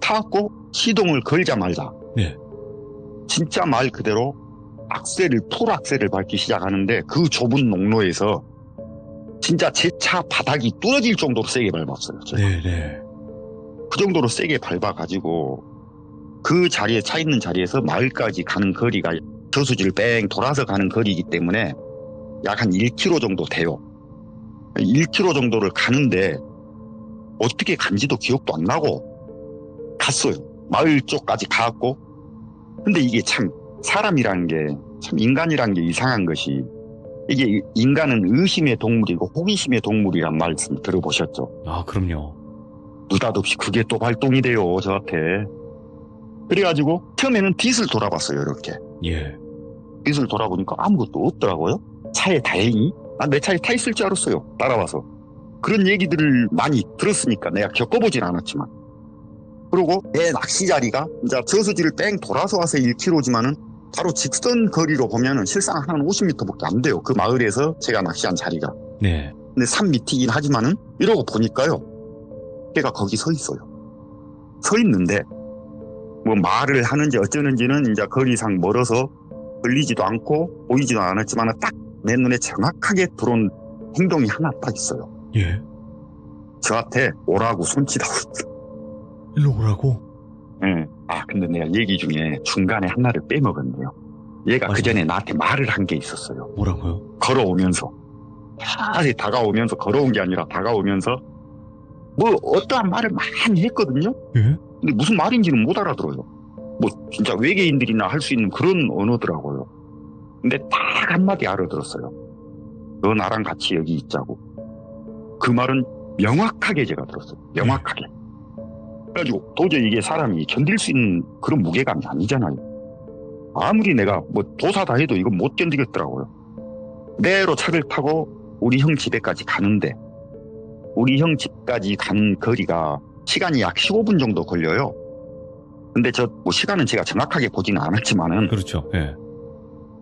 B: 타갖고 시동을 걸자마자
A: 네.
B: 진짜 말 그대로 풀 악셀을 밟기 시작하는데 그 좁은 농로에서 진짜 제 차 바닥이 뚫어질 정도로 세게 밟았어요. 제가.
A: 네네.
B: 그 정도로 세게 밟아가지고 그 자리에 차 있는 자리에서 마을까지 가는 거리가 저수지를 뺑 돌아서 가는 거리이기 때문에 약 한 1km 정도 돼요. 1km 정도를 가는데 어떻게 간지도 기억도 안 나고 갔어요. 마을 쪽까지 가고. 근데 이게 참 사람이라는 게 참 인간이라는 게 이상한 것이 이게 인간은 의심의 동물이고 호기심의 동물이란 말씀 들어보셨죠?
A: 아, 그럼요.
B: 느닷없이 그게 또 발동이 돼요, 저한테. 그래가지고 처음에는 뒷을 돌아봤어요, 이렇게.
A: 예.
B: 뒷을 돌아보니까 아무것도 없더라고요. 차에 다행히. 내 차에 타 있을 줄 알았어요, 따라와서. 그런 얘기들을 많이 들었으니까 내가 겪어보진 않았지만. 그리고 내 낚시 자리가 이제 저수지를 뺑 돌아서 와서 1km지만은 바로 직선 거리로 보면은 실상 한 50m밖에 안 돼요. 그 마을에서 제가 낚시한 자리가.
A: 네.
B: 근데 산 밑이긴 하지만은 이러고 보니까요. 걔가 거기 서 있어요. 서 있는데 뭐 말을 하는지 어쩌는지는 이제 거리상 멀어서 들리지도 않고 보이지도 않았지만 딱 내 눈에 정확하게 들어온 행동이 하나 딱 있어요.
A: 예.
B: 저한테 오라고 손짓하고 있어요.
A: 일로 오라고?
B: 예. 근데 내가 얘기 중에 중간에 하나를 빼먹었네요. 얘가 그 전에 나한테 말을 한 게 있었어요.
A: 뭐라고요?
B: 걸어오면서. 다가오면서 걸어온 게 아니라 다가오면서 뭐 어떠한 말을 많이 했거든요.
A: 예?
B: 근데 무슨 말인지는 못 알아들어요. 뭐 진짜 외계인들이나 할 수 있는 그런 언어더라고요. 근데 딱 한마디 알아들었어요. 너 나랑 같이 여기 있자고. 그 말은 명확하게 제가 들었어요. 명확하게. 그래가지고 도저히 이게 사람이 견딜 수 있는 그런 무게감이 아니잖아요. 아무리 내가 뭐 도사다 해도 이건 못 견디겠더라고요. 내로 차를 타고 우리 형 집에까지 가는데 우리 형 집까지 가는 거리가 시간이 약 15분 정도 걸려요. 근데 뭐 시간은 제가 정확하게 보지는 않았지만은
A: 그렇죠. 예.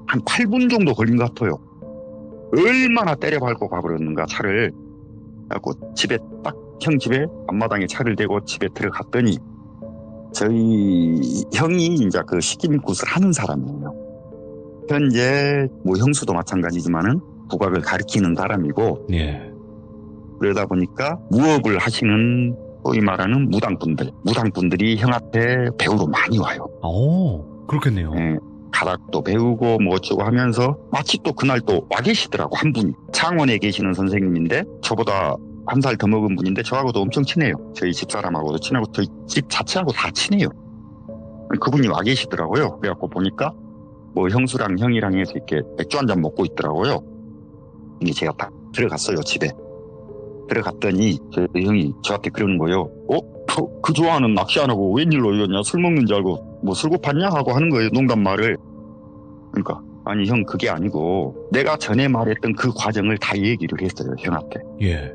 B: 한 8분 정도 걸린 것 같아요. 얼마나 때려 밟고 가버렸는가 차를. 그래갖고 집에 딱 형 집에 앞마당에 차를 대고 집에 들어갔더니 저희 형이 이제 그 식임굿을 하는 사람이에요. 현재 뭐 형수도 마찬가지지만은 국악을 가르치는 사람이고
A: 예.
B: 그러다 보니까 무업을 하시는 소위 말하는 무당분들이 형 앞에 배우러 많이 와요.
A: 오, 그렇겠네요.
B: 예, 가락도 배우고 뭐 어쩌고 하면서 마치 또 그날 또 와 계시더라고, 한 분이. 창원에 계시는 선생님인데 저보다 한 살 더 먹은 분인데 저하고도 엄청 친해요. 저희 집사람하고도 친하고 저희 집 자체하고 다 친해요. 그분이 와 계시더라고요. 그래갖고 보니까 뭐 형수랑 형이랑 해서 이렇게 맥주 한잔 먹고 있더라고요. 이게 제가 딱 들어갔어요, 집에. 들어갔더니 저 형이 저한테 그러는 거예요. 그 좋아하는 낚시 안 하고 웬일로 이러냐? 술 먹는 줄 알고 뭐 술 고팠냐? 하고 하는 거예요, 농담 말을. 그러니까 아니 형 그게 아니고 내가 전에 말했던 그 과정을 다 얘기를 했어요, 형한테.
A: 예.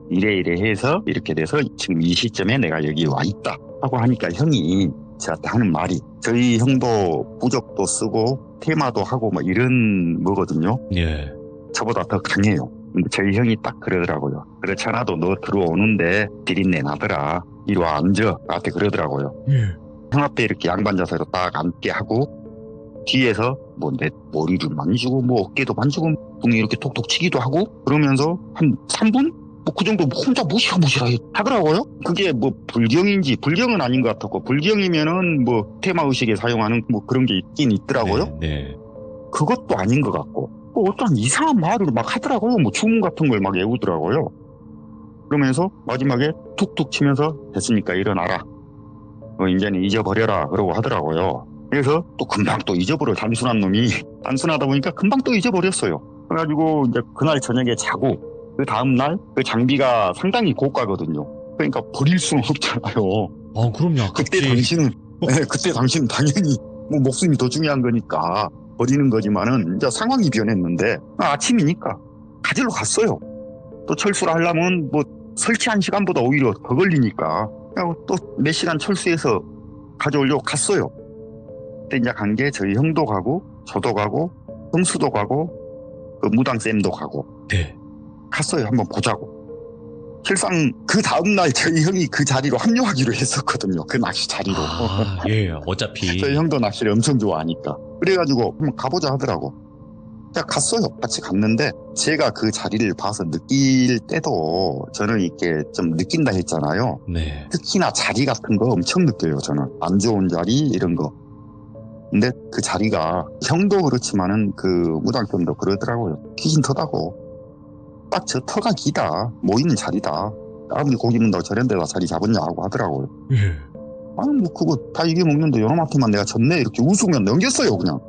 B: 이래 해서 이렇게 돼서 지금 이 시점에 내가 여기 와 있다 하고 하니까 형이 저한테 하는 말이, 저희 형도 부적도 쓰고 테마도 하고 뭐 이런 거거든요.
A: 예.
B: 저보다 더 강해요. 근데 저희 형이 딱 그러더라고요. 그렇잖아도 너 들어오는데 비린내 나더라. 이리 와 앉아. 나한테 그러더라고요.
A: 예.
B: 형 앞에 이렇게 양반 자세로 딱 앉게 하고 뒤에서 뭐 내 머리를 만지고 뭐 어깨도 만지고 붕에 이렇게 톡톡 치기도 하고 그러면서 한 3분? 뭐 그 정도 혼자 무시무시하 하더라고요. 그게 뭐 불경은 아닌 것 같았고 불경이면은 뭐 테마의식에 사용하는 뭐 그런 게 있긴 있더라고요.
A: 네.
B: 그것도 아닌 것 같고 어떤 이상한 말을 막 하더라고요. 뭐 주문 같은 걸 막 외우더라고요. 그러면서 마지막에 툭툭 치면서 됐으니까 일어나라. 이제는 잊어버려라 그러고 하더라고요. 그래서 또 금방 또 잊어버려. 단순한 놈이 단순하다 보니까 금방 또 잊어버렸어요. 그래가지고 이제 그날 저녁에 자고 그 다음날 그 장비가 상당히 고가거든요. 그러니까 버릴 수는 없잖아요.
A: 그럼요. 아깝지.
B: 그때 당신은 당연히 뭐 목숨이 더 중요한 거니까 버리는 거지만은 이제 상황이 변했는데 아침이니까 가지러 갔어요. 또 철수를 하려면 뭐 설치한 시간보다 오히려 더 걸리니까 또 몇 시간 철수해서 가져오려고 갔어요. 그때 이제 간 게 저희 형도 가고 저도 가고 형수도 가고 그 무당쌤도 가고
A: 네.
B: 갔어요. 한번 보자고. 실상 그 다음날 저희 형이 그 자리로 합류하기로 했었거든요. 그 낚시 자리로.
A: 예, 어차피.
B: 저희 형도 낚시를 엄청 좋아하니까. 그래가지고 한번 가보자 하더라고. 그냥 갔어요. 같이 갔는데 제가 그 자리를 봐서 느낄 때도 저는 이렇게 좀 느낀다 했잖아요.
A: 네.
B: 특히나 자리 같은 거 엄청 느껴요. 저는 안 좋은 자리 이런 거. 근데 그 자리가 형도 그렇지만은 그 무당쌤도 그러더라고요. 귀신 터다고. 딱 저 터가 기다. 모이는 자리다. 아무리 고기 문다고 저런 데다 자리 잡았냐고 하더라고요.
A: 예.
B: 아니 뭐 그거 다 이겨먹는데 요놈한테만 내가 졌네 이렇게 웃으면 넘겼어요 그냥.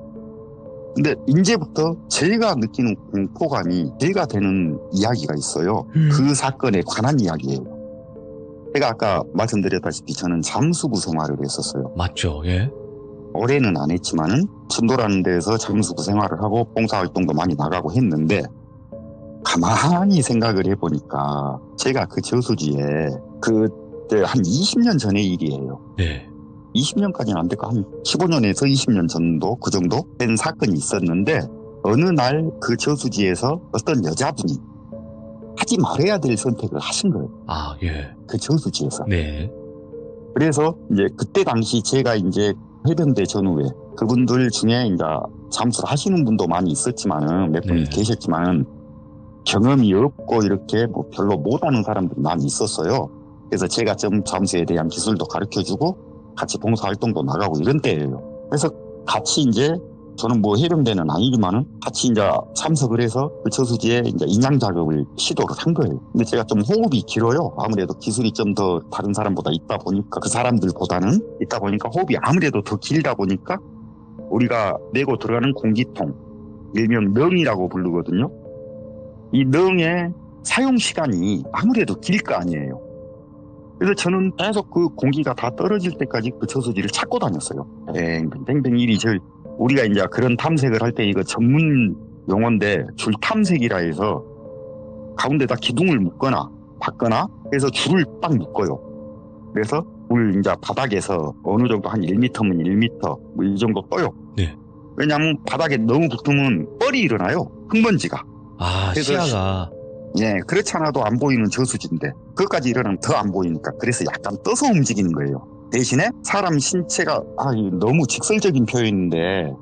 B: 근데 이제부터 제가 느끼는 공포감이 제가 되는 이야기가 있어요. 그 사건에 관한 이야기예요. 제가 아까 말씀드렸다시피 저는 잠수부 생활을 했었어요.
A: 맞죠. 예.
B: 올해는 안 했지만은 천도라는 데서 잠수부 생활을 하고 봉사활동도 많이 나가고 했는데 가만히 생각을 해보니까 제가 그 저수지에 그때 한 20년 전의 일이에요.
A: 네.
B: 20년까지는 안 될까? 한 15년에서 20년 정도 그 정도 된 사건이 있었는데 어느 날 그 저수지에서 어떤 여자분이 하지 말아야 될 선택을 하신 거예요.
A: 예.
B: 그 저수지에서.
A: 네.
B: 그래서 이제 그때 당시 제가 이제 해병대 전후에 그분들 중에 이제 잠수를 하시는 분도 많이 있었지만은 몇 분
A: 네.
B: 계셨지만은 경험이 없고 이렇게 뭐 별로 못하는 사람들이 많이 있었어요. 그래서 제가 좀 잠수에 대한 기술도 가르쳐주고 같이 봉사활동도 나가고 이런 때예요. 그래서 같이 이제 저는 뭐 해병대는 아니지만은 같이 이제 참석을 해서 그 저수지에 이제 인양 작업을 시도를 한 거예요. 근데 제가 좀 호흡이 길어요. 아무래도 기술이 좀 더 다른 사람보다 있다 보니까 그 사람들보다는 있다 보니까 호흡이 아무래도 더 길다 보니까 우리가 내고 들어가는 공기통 일명 넝이라고 부르거든요. 이 넝의 사용 시간이 아무래도 길 거 아니에요. 그래서 저는 계속 그 공기가 다 떨어질 때까지 그 저수지를 찾고 다녔어요. 뱅뱅뱅 이리저리. 우리가 이제 그런 탐색을 할 때 이거 전문 용어인데 줄 탐색이라 해서 가운데다 기둥을 묶거나 박거나 해서 줄을 딱 묶어요. 그래서 물 이제 바닥에서 어느 정도 한 1m면 1m 뭐 이 정도 떠요.
A: 네.
B: 왜냐하면 바닥에 너무 붙으면 뻘이 일어나요. 흙먼지가. 그래서
A: 시야가.
B: 예, 그렇지 않아도 안 보이는 저수지인데 그것까지 일어나면 더 안 보이니까 그래서 약간 떠서 움직이는 거예요. 대신에 사람 신체가 너무 직설적인 표현인데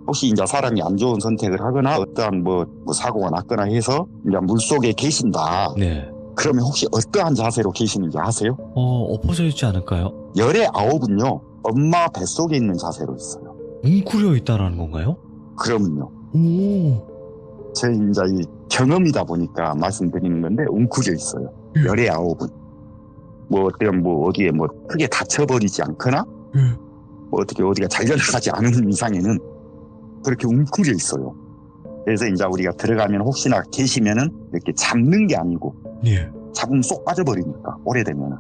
B: 혹시 이제 사람이 안 좋은 선택을 하거나 어떠한 뭐 사고가 났거나 해서 이제 물속에 계신다.
A: 네.
B: 그러면 혹시 어떠한 자세로 계시는지 아세요?
A: 엎어져 있지 않을까요?
B: 열의 9은요 엄마 뱃속에 있는 자세로 있어요.
A: 웅크려 있다라는 건가요?
B: 그러면요.
A: 오.
B: 제 이제 이 경험이다 보니까 말씀드리는 건데 웅크려 있어요. 열의 9은. 뭐 어떤 뭐 어디에 뭐 크게 다쳐버리지 않거나 뭐 어떻게 어디가 잘려나가지 않은 이상에는 그렇게 웅크려 있어요. 그래서 이제 우리가 들어가면 혹시나 계시면은 이렇게 잡는 게 아니고
A: 예.
B: 잡으면 쏙 빠져버리니까 오래되면은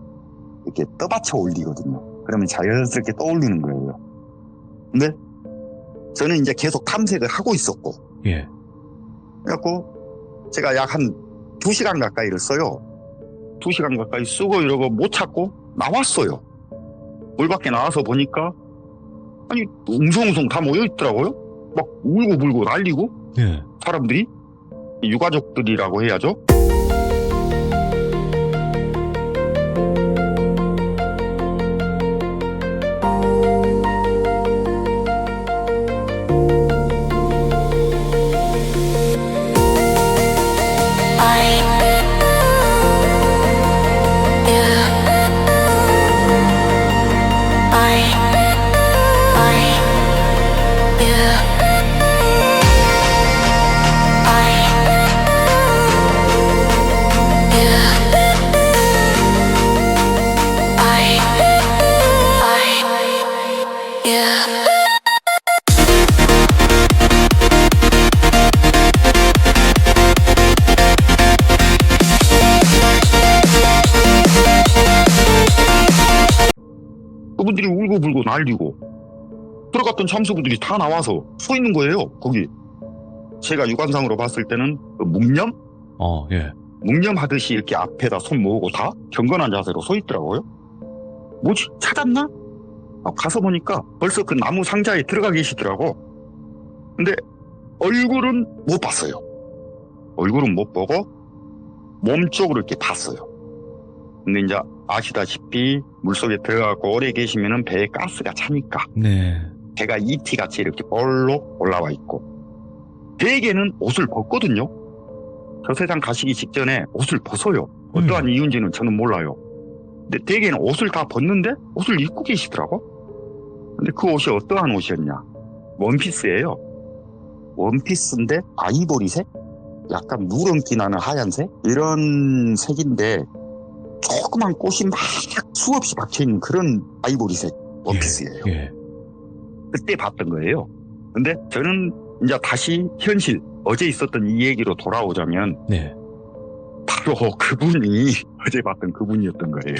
B: 이렇게 떠받쳐 올리거든요. 그러면 자연스럽게 떠올리는 거예요. 근데 저는 이제 계속 탐색을 하고 있었고
A: 예.
B: 그래갖고 제가 약 한 2시간 가까이를 써요. 2시간 가까이 쓰고 이러고 못 찾고 나왔어요. 물 밖에 나와서 보니까 아니 웅성웅성 다 모여있더라고요. 막 울고 불고 난리고
A: 예.
B: 사람들이 유가족들이라고 해야죠. 그분들이 울고불고 난리고 들어갔던 참수부들이 다 나와서 서 있는 거예요. 거기 제가 육안상으로 봤을 때는 그 묵념?
A: 예.
B: 묵념하듯이 이렇게 앞에다 손 모으고 다 경건한 자세로 서 있더라고요. 뭐지? 찾았나? 가서 보니까 벌써 그 나무 상자에 들어가 계시더라고. 근데 얼굴은 못 봤어요. 얼굴은 못 보고 몸 쪽으로 이렇게 봤어요. 근데 이제 아시다시피 물속에 들어가고 오래 계시면은 배에 가스가 차니까
A: 네.
B: 배가 이티같이 이렇게 볼록 올라와 있고 대개는 옷을 벗거든요. 저 세상 가시기 직전에 옷을 벗어요. 어떠한 이유인지는 저는 몰라요. 근데 대개는 옷을 다 벗는데 옷을 입고 계시더라고. 근데 그 옷이 어떠한 옷이었냐? 원피스예요. 원피스인데 아이보리색? 약간 누런기 나는 하얀색? 이런 색인데 조그만 꽃이 막 수없이 박혀있는 그런 아이보리색 원피스예요.
A: 예.
B: 그때 봤던 거예요. 근데 저는 이제 다시 현실, 어제 있었던 이 얘기로 돌아오자면
A: 네.
B: 바로 그분이 어제 봤던 그분이었던 거예요.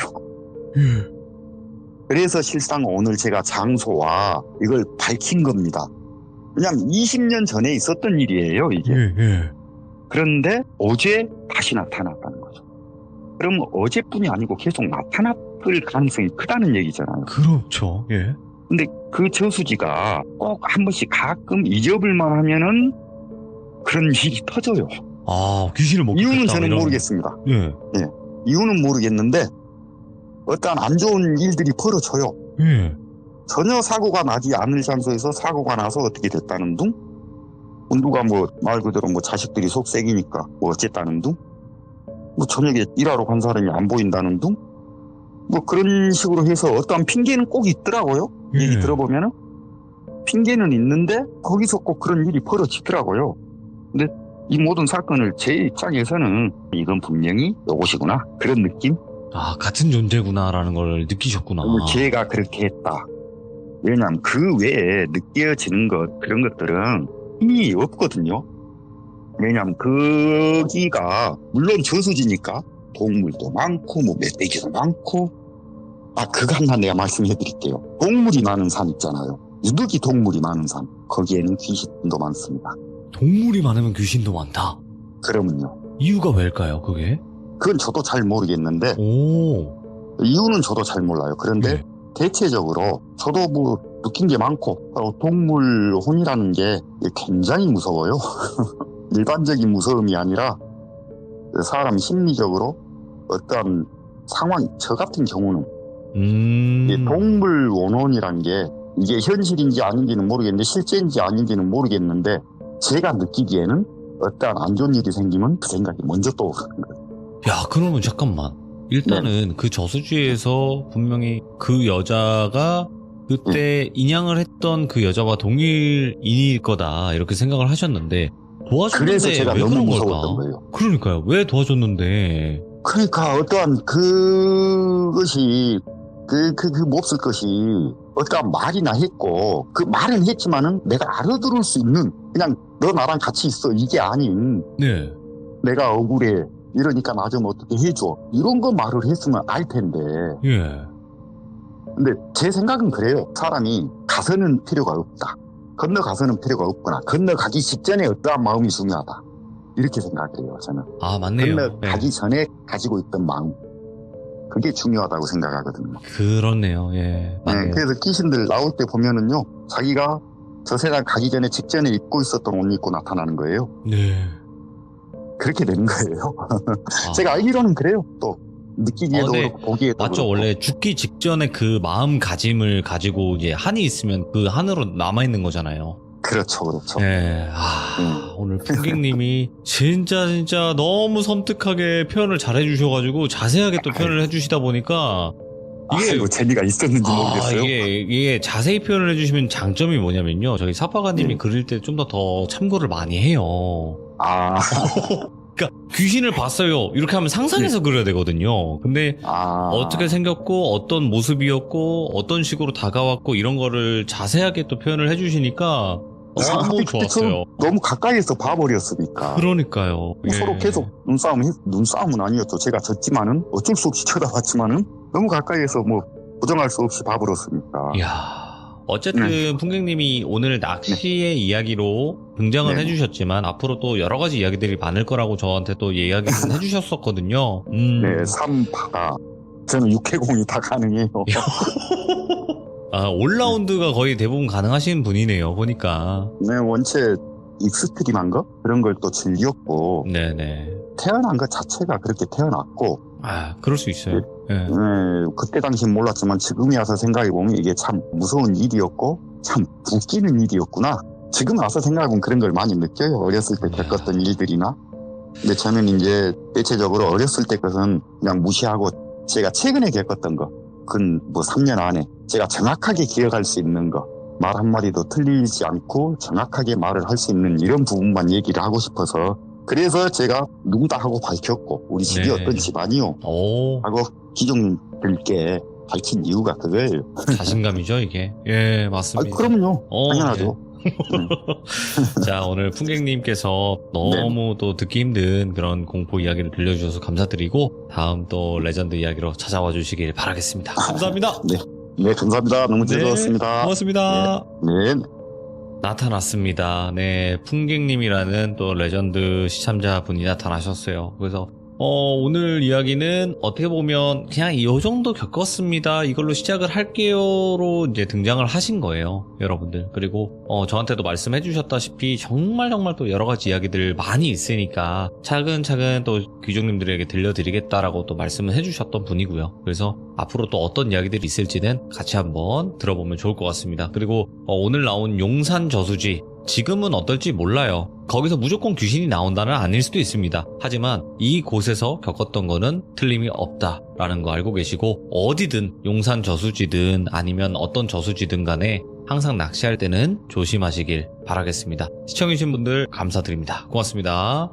B: 그래서 실상 오늘 제가 장소와 이걸 밝힌 겁니다. 그냥 20년 전에 있었던 일이에요, 이게. 그런데 어제 다시 나타났다는 거죠. 그럼 어제뿐이 아니고 계속 나타났을 가능성이 크다는 얘기잖아요.
A: 그렇죠. 예.
B: 근데 그 저수지가 꼭 한 번씩 가끔 잊어볼만 하면은 그런 일이 터져요.
A: 귀신을 먹겠다.
B: 이유는 저는 모르겠습니다.
A: 예.
B: 이유는 모르겠는데 어떠한 안 좋은 일들이 벌어져요.
A: 예.
B: 전혀 사고가 나지 않을 장소에서 사고가 나서 어떻게 됐다는 둥? 누가 말 그대로 자식들이 속색이니까 어쨌다는 둥? 저녁에 일하러 간 사람이 안 보인다는 둥? 그런 식으로 해서 어떠한 핑계는 꼭 있더라고요. 얘기 들어보면은. 핑계는 있는데 거기서 꼭 그런 일이 벌어지더라고요. 근데 이 모든 사건을 제 입장에서는 이건 분명히 이것이구나. 그런 느낌?
A: 같은 존재구나라는 걸 느끼셨구나.
B: 걔가 그렇게 했다. 왜냐하면 그 외에 느껴지는 그런 것들은 힘이 없거든요. 왜냐하면 거기가 물론 저수지니까 동물도 많고 멧돼지도 많고 그거 하나 내가 말씀해 드릴게요. 동물이 많은 산 있잖아요. 유독이 동물이 많은 산. 거기에는 귀신도 많습니다.
A: 동물이 많으면 귀신도 많다?
B: 그러면요.
A: 이유가 왜일까요, 그게?
B: 그건 저도 잘 모르겠는데 이유는 저도 잘 몰라요. 그런데 대체적으로 저도 느낀 게 많고 동물 혼이라는 게 굉장히 무서워요. 일반적인 무서움이 아니라 사람 심리적으로 어떤 상황, 저 같은 경우는 이 동물 원혼이란 게 이게 현실인지 아닌지는 모르겠는데 실제인지 아닌지는 모르겠는데 제가 느끼기에는 어떠한 안 좋은 일이 생기면 그 생각이 먼저 떠오르는 거예요.
A: 그러면 잠깐만. 일단은 그 저수지에서 분명히 그 여자가 그때 인양을 했던 그 여자와 동일인일 거다 이렇게 생각을 하셨는데 도와줬는데
B: 그래서 제가
A: 왜
B: 너무
A: 그런
B: 무서웠던
A: 걸까?
B: 거예요.
A: 그러니까요. 왜 도와줬는데?
B: 그러니까 어떠한 그것이 그 몹쓸 것이 어떠한 말이나 했고 그 말은 했지만은 내가 알아들을 수 있는 그냥 너 나랑 같이 있어 이게 아닌
A: 네.
B: 내가 억울해 이러니까 나 좀 어떻게 해줘 이런 거 말을 했으면 알 텐데. 근데 제 생각은 그래요. 사람이 가서는 필요가 없다. 건너가서는 필요가 없구나. 건너가기 직전에 어떠한 마음이 중요하다. 이렇게 생각해요, 저는.
A: 맞네요.
B: 건너가기 전에 가지고 있던 마음. 그게 중요하다고 생각하거든요.
A: 그렇네요. 예. 맞네요.
B: 그래서 귀신들 나올 때 보면은요, 자기가 저 세상 가기 전에 직전에 입고 있었던 옷 입고 나타나는 거예요.
A: 네.
B: 그렇게 되는 거예요. 제가 알기로는 그래요. 또 느끼기에도 그렇고 보기에도
A: 맞죠.
B: 그렇고.
A: 원래 죽기 직전에 그 마음가짐을 가지고 이제 한이 있으면 그 한으로 남아있는 거잖아요.
B: 그렇죠.
A: 네. 오늘 풍객님이 진짜 너무 섬뜩하게 표현을 잘 해주셔가지고 자세하게 또 표현을 해주시다 보니까
B: 이게 재미가 있었는지 모르겠어요.
A: 이게 자세히 표현을 해주시면 장점이 뭐냐면요. 저희 사파가님이 그릴 때 좀 더 참고를 많이 해요. 그러니까 귀신을 봤어요. 이렇게 하면 상상해서 그려야 되거든요. 근데 어떻게 생겼고 어떤 모습이었고 어떤 식으로 다가왔고 이런 거를 자세하게 또 표현을 해주시니까 너무 좋았어요.
B: 너무 가까이에서 봐버렸으니까.
A: 그러니까요.
B: 서로 계속 눈싸움은 아니었죠. 제가 졌지만은 어쩔 수 없이 쳐다봤지만은 너무 가까이에서 뭐 부정할 수 없이 봐버렸으니까.
A: 이야. 어쨌든 풍객님이 오늘 낚시의 이야기로 등장을 해주셨지만 앞으로 또 여러 가지 이야기들이 많을 거라고 저한테 또 이야기를 해주셨었거든요.
B: 네, 3파가 저는 육해공이 다 가능해요.
A: 올라운드가 거의 대부분 가능하신 분이네요, 보니까.
B: 네, 원체 익스트림한 거? 그런 걸 또 즐겼고.
A: 네네.
B: 태어난 것 자체가 그렇게 태어났고.
A: 그럴 수 있어요. 네.
B: 네, 그때 당시엔 몰랐지만 지금에 와서 생각해보면 이게 참 무서운 일이었고, 참 웃기는 일이었구나. 지금 와서 생각해보면 그런 걸 많이 느껴요. 어렸을 때 겪었던 일들이나. 근데 저는 이제 대체적으로 어렸을 때 것은 그냥 무시하고 제가 최근에 겪었던 거. 근 뭐 3년 안에 제가 정확하게 기억할 수 있는 거, 말 한마디도 틀리지 않고 정확하게 말을 할 수 있는 이런 부분만 얘기를 하고 싶어서, 그래서 제가 누구다 하고 밝혔고 우리 집이 어떤 집안이요 하고 기종들께 밝힌 이유가 그거예요.
A: 자신감이죠 이게. 예, 맞습니다.
B: 그럼요. 당연하죠.
A: 자, 오늘 풍객님께서 너무 또 듣기 힘든 그런 공포 이야기를 들려주셔서 감사드리고 다음 또 레전드 이야기로 찾아와 주시길 바라겠습니다. 감사합니다.
B: 네, 감사합니다. 너무 즐거웠습니다.
A: 고맙습니다.
B: 네.
A: 나타났습니다. 네, 풍객님이라는 또 레전드 시참자분이 나타나셨어요. 그래서 오늘 이야기는 어떻게 보면 그냥 이 정도 겪었습니다. 이걸로 시작을 할게요로 이제 등장을 하신 거예요, 여러분들. 그리고 저한테도 말씀해 주셨다시피 정말 또 여러 가지 이야기들 많이 있으니까 차근차근 또 귀족님들에게 들려드리겠다라고 또 말씀을 해주셨던 분이고요. 그래서 앞으로 또 어떤 이야기들이 있을지는 같이 한번 들어보면 좋을 것 같습니다. 그리고 오늘 나온 용산 저수지, 지금은 어떨지 몰라요. 거기서 무조건 귀신이 나온다는 아닐 수도 있습니다. 하지만 이곳에서 겪었던 거는 틀림이 없다라는 거 알고 계시고, 어디든 용산 저수지든 아니면 어떤 저수지든 간에 항상 낚시할 때는 조심하시길 바라겠습니다. 시청해주신 분들 감사드립니다. 고맙습니다.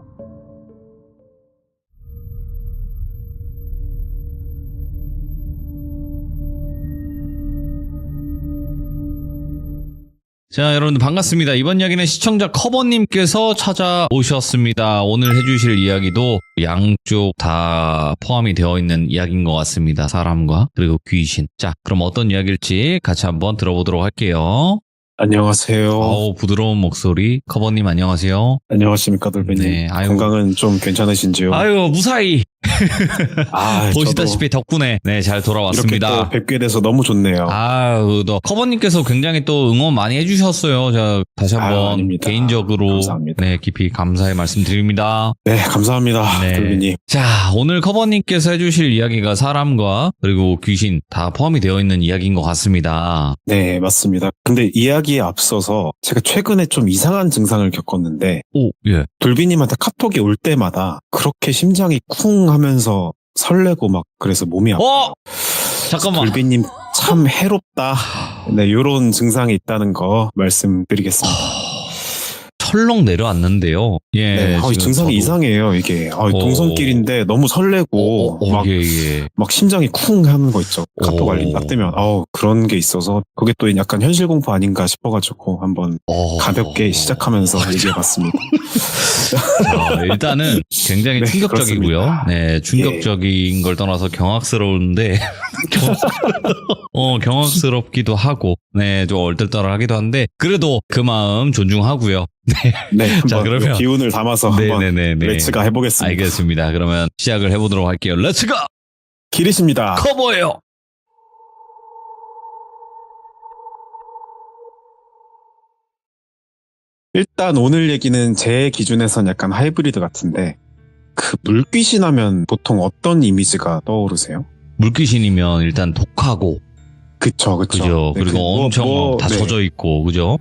A: 자, 여러분들 반갑습니다. 이번 이야기는 시청자 커버님께서 찾아오셨습니다. 오늘 해주실 이야기도 양쪽 다 포함이 되어 있는 이야기인 것 같습니다. 사람과 그리고 귀신. 자, 그럼 어떤 이야기일지 같이 한번 들어보도록 할게요.
C: 안녕하세요.
A: 부드러운 목소리. 커버님 안녕하세요.
C: 안녕하십니까, 돌배님.
A: 네,
C: 건강은 좀 괜찮으신지요?
A: 아유, 무사히. 보시다시피 덕분에 잘 돌아왔습니다.
C: 이렇게 또 뵙게 돼서 너무 좋네요.
A: 커버님께서 굉장히 또 응원 많이 해주셨어요. 자, 다시 한번 개인적으로 감사합니다. 깊이 감사의 말씀드립니다.
C: 네, 감사합니다, 돌배님.
A: 자, 오늘 커버님께서 해주실 이야기가 사람과 그리고 귀신 다 포함이 되어 있는 이야기인 것 같습니다.
C: 네, 맞습니다. 근데 이야기에 앞서서 제가 최근에 좀 이상한 증상을 겪었는데, 돌비님한테 카톡이 올 때마다 그렇게 심장이 쿵 하면서 설레고 막 그래서 몸이 아파요.
A: 잠깐만.
C: 돌비님 참 해롭다. 네, 요런 증상이 있다는 거 말씀드리겠습니다.
A: 철렁 내려앉는데요.
C: 네, 이 증상이 이상해요, 이게. 동성끼리인데 너무 설레고, 막 심장이 쿵 하는 거 있죠. 카톡 알림 딱 뜨면. 그런 게 있어서, 그게 또 약간 현실 공포 아닌가 싶어가지고, 한번 가볍게 시작하면서 얘기해봤습니다.
A: 일단은 굉장히 충격적이고요. 충격적인 걸 떠나서 경악스러운데, 경악스럽기도 하고, 좀 얼떨떨하기도 한데, 그래도 그 마음 존중하고요.
C: 자, 그러면 기운을 담아서 한번 렛츠가 해보겠습니다.
A: 알겠습니다. 그러면 시작을 해보도록 할게요. 렛츠가!
C: 기리십니다.
A: 커버예요.
C: 일단 오늘 얘기는 제 기준에선 약간 하이브리드 같은데, 그 물귀신 하면 보통 어떤 이미지가 떠오르세요?
A: 물귀신이면 일단 독하고, 그죠. 그리고 엄청 다 젖어 있고, 그죠?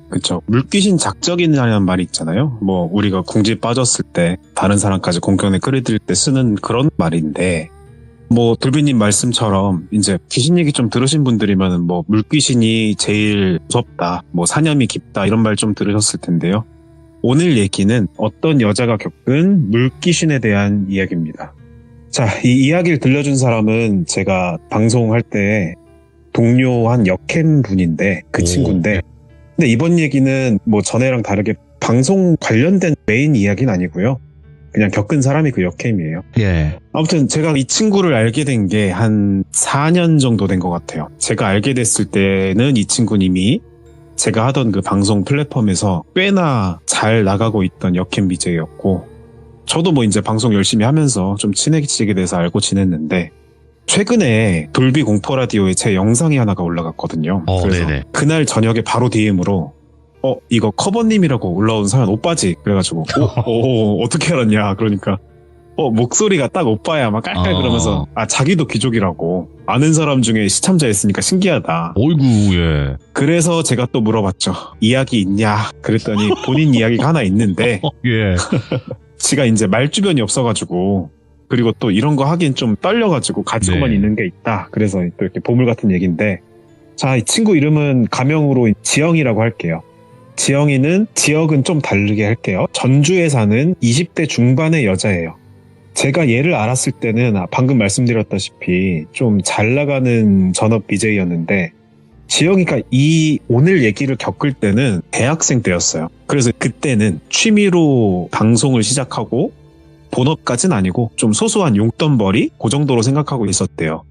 C: 그쵸. 물귀신 작적이라는 말이 있잖아요. 뭐 우리가 궁지에 빠졌을 때 다른 사람까지 공경에 끌어들일 때 쓰는 그런 말인데, 뭐 돌비님 말씀처럼 이제 귀신 얘기 좀 들으신 분들이면 뭐 물귀신이 제일 무섭다, 뭐 사념이 깊다 이런 말 좀 들으셨을 텐데요. 오늘 얘기는 어떤 여자가 겪은 물귀신에 대한 이야기입니다. 자, 이 이야기를 들려준 사람은 제가 방송할 때 동료 한 여캠 분인데 그 친구인데 근데 이번 얘기는 뭐 전에랑 다르게 방송 관련된 메인 이야기는 아니고요. 그냥 겪은 사람이 그 여캠이에요.
A: 예.
C: 아무튼 제가 이 친구를 알게 된 게 한 4년 정도 된 것 같아요. 제가 알게 됐을 때는 이 친구는 이미 제가 하던 그 방송 플랫폼에서 꽤나 잘 나가고 있던 여캠 BJ였고 저도 뭐 이제 방송 열심히 하면서 좀 친해지게 돼서 알고 지냈는데 최근에 돌비 공포 라디오에 제 영상이 하나가 올라갔거든요. 그래서
A: 네네.
C: 그날 저녁에 바로 DM으로 이거 커버님이라고 올라온 사연 오빠지? 그래가지고 어떻게 알았냐? 그러니까 목소리가 딱 오빠야 막 깔깔 그러면서 자기도 귀족이라고 아는 사람 중에 시참자였으니까 신기하다.
A: 어이구 예.
C: 그래서 제가 또 물어봤죠. 이야기 있냐? 그랬더니 본인 이야기가 하나 있는데
A: 예.
C: 지가 이제 말주변이 없어가지고 그리고 또 이런 거 하긴 좀 떨려가지고 가지고만
A: 네.
C: 있는 게 있다. 그래서 또 이렇게 보물 같은 얘기인데 자, 이 친구 이름은 가명으로 지영이라고 할게요. 지영이는 지역은 좀 다르게 할게요. 전주에 사는 20대 중반의 여자예요. 제가 얘를 알았을 때는 방금 말씀드렸다시피 좀 잘 나가는 전업 BJ였는데 지영이가 이 오늘 얘기를 겪을 때는 대학생 때였어요. 그래서 그때는 취미로 방송을 시작하고 본업까지는 아니고 좀 소소한 용돈벌이 그 정도로 생각하고 있었대요.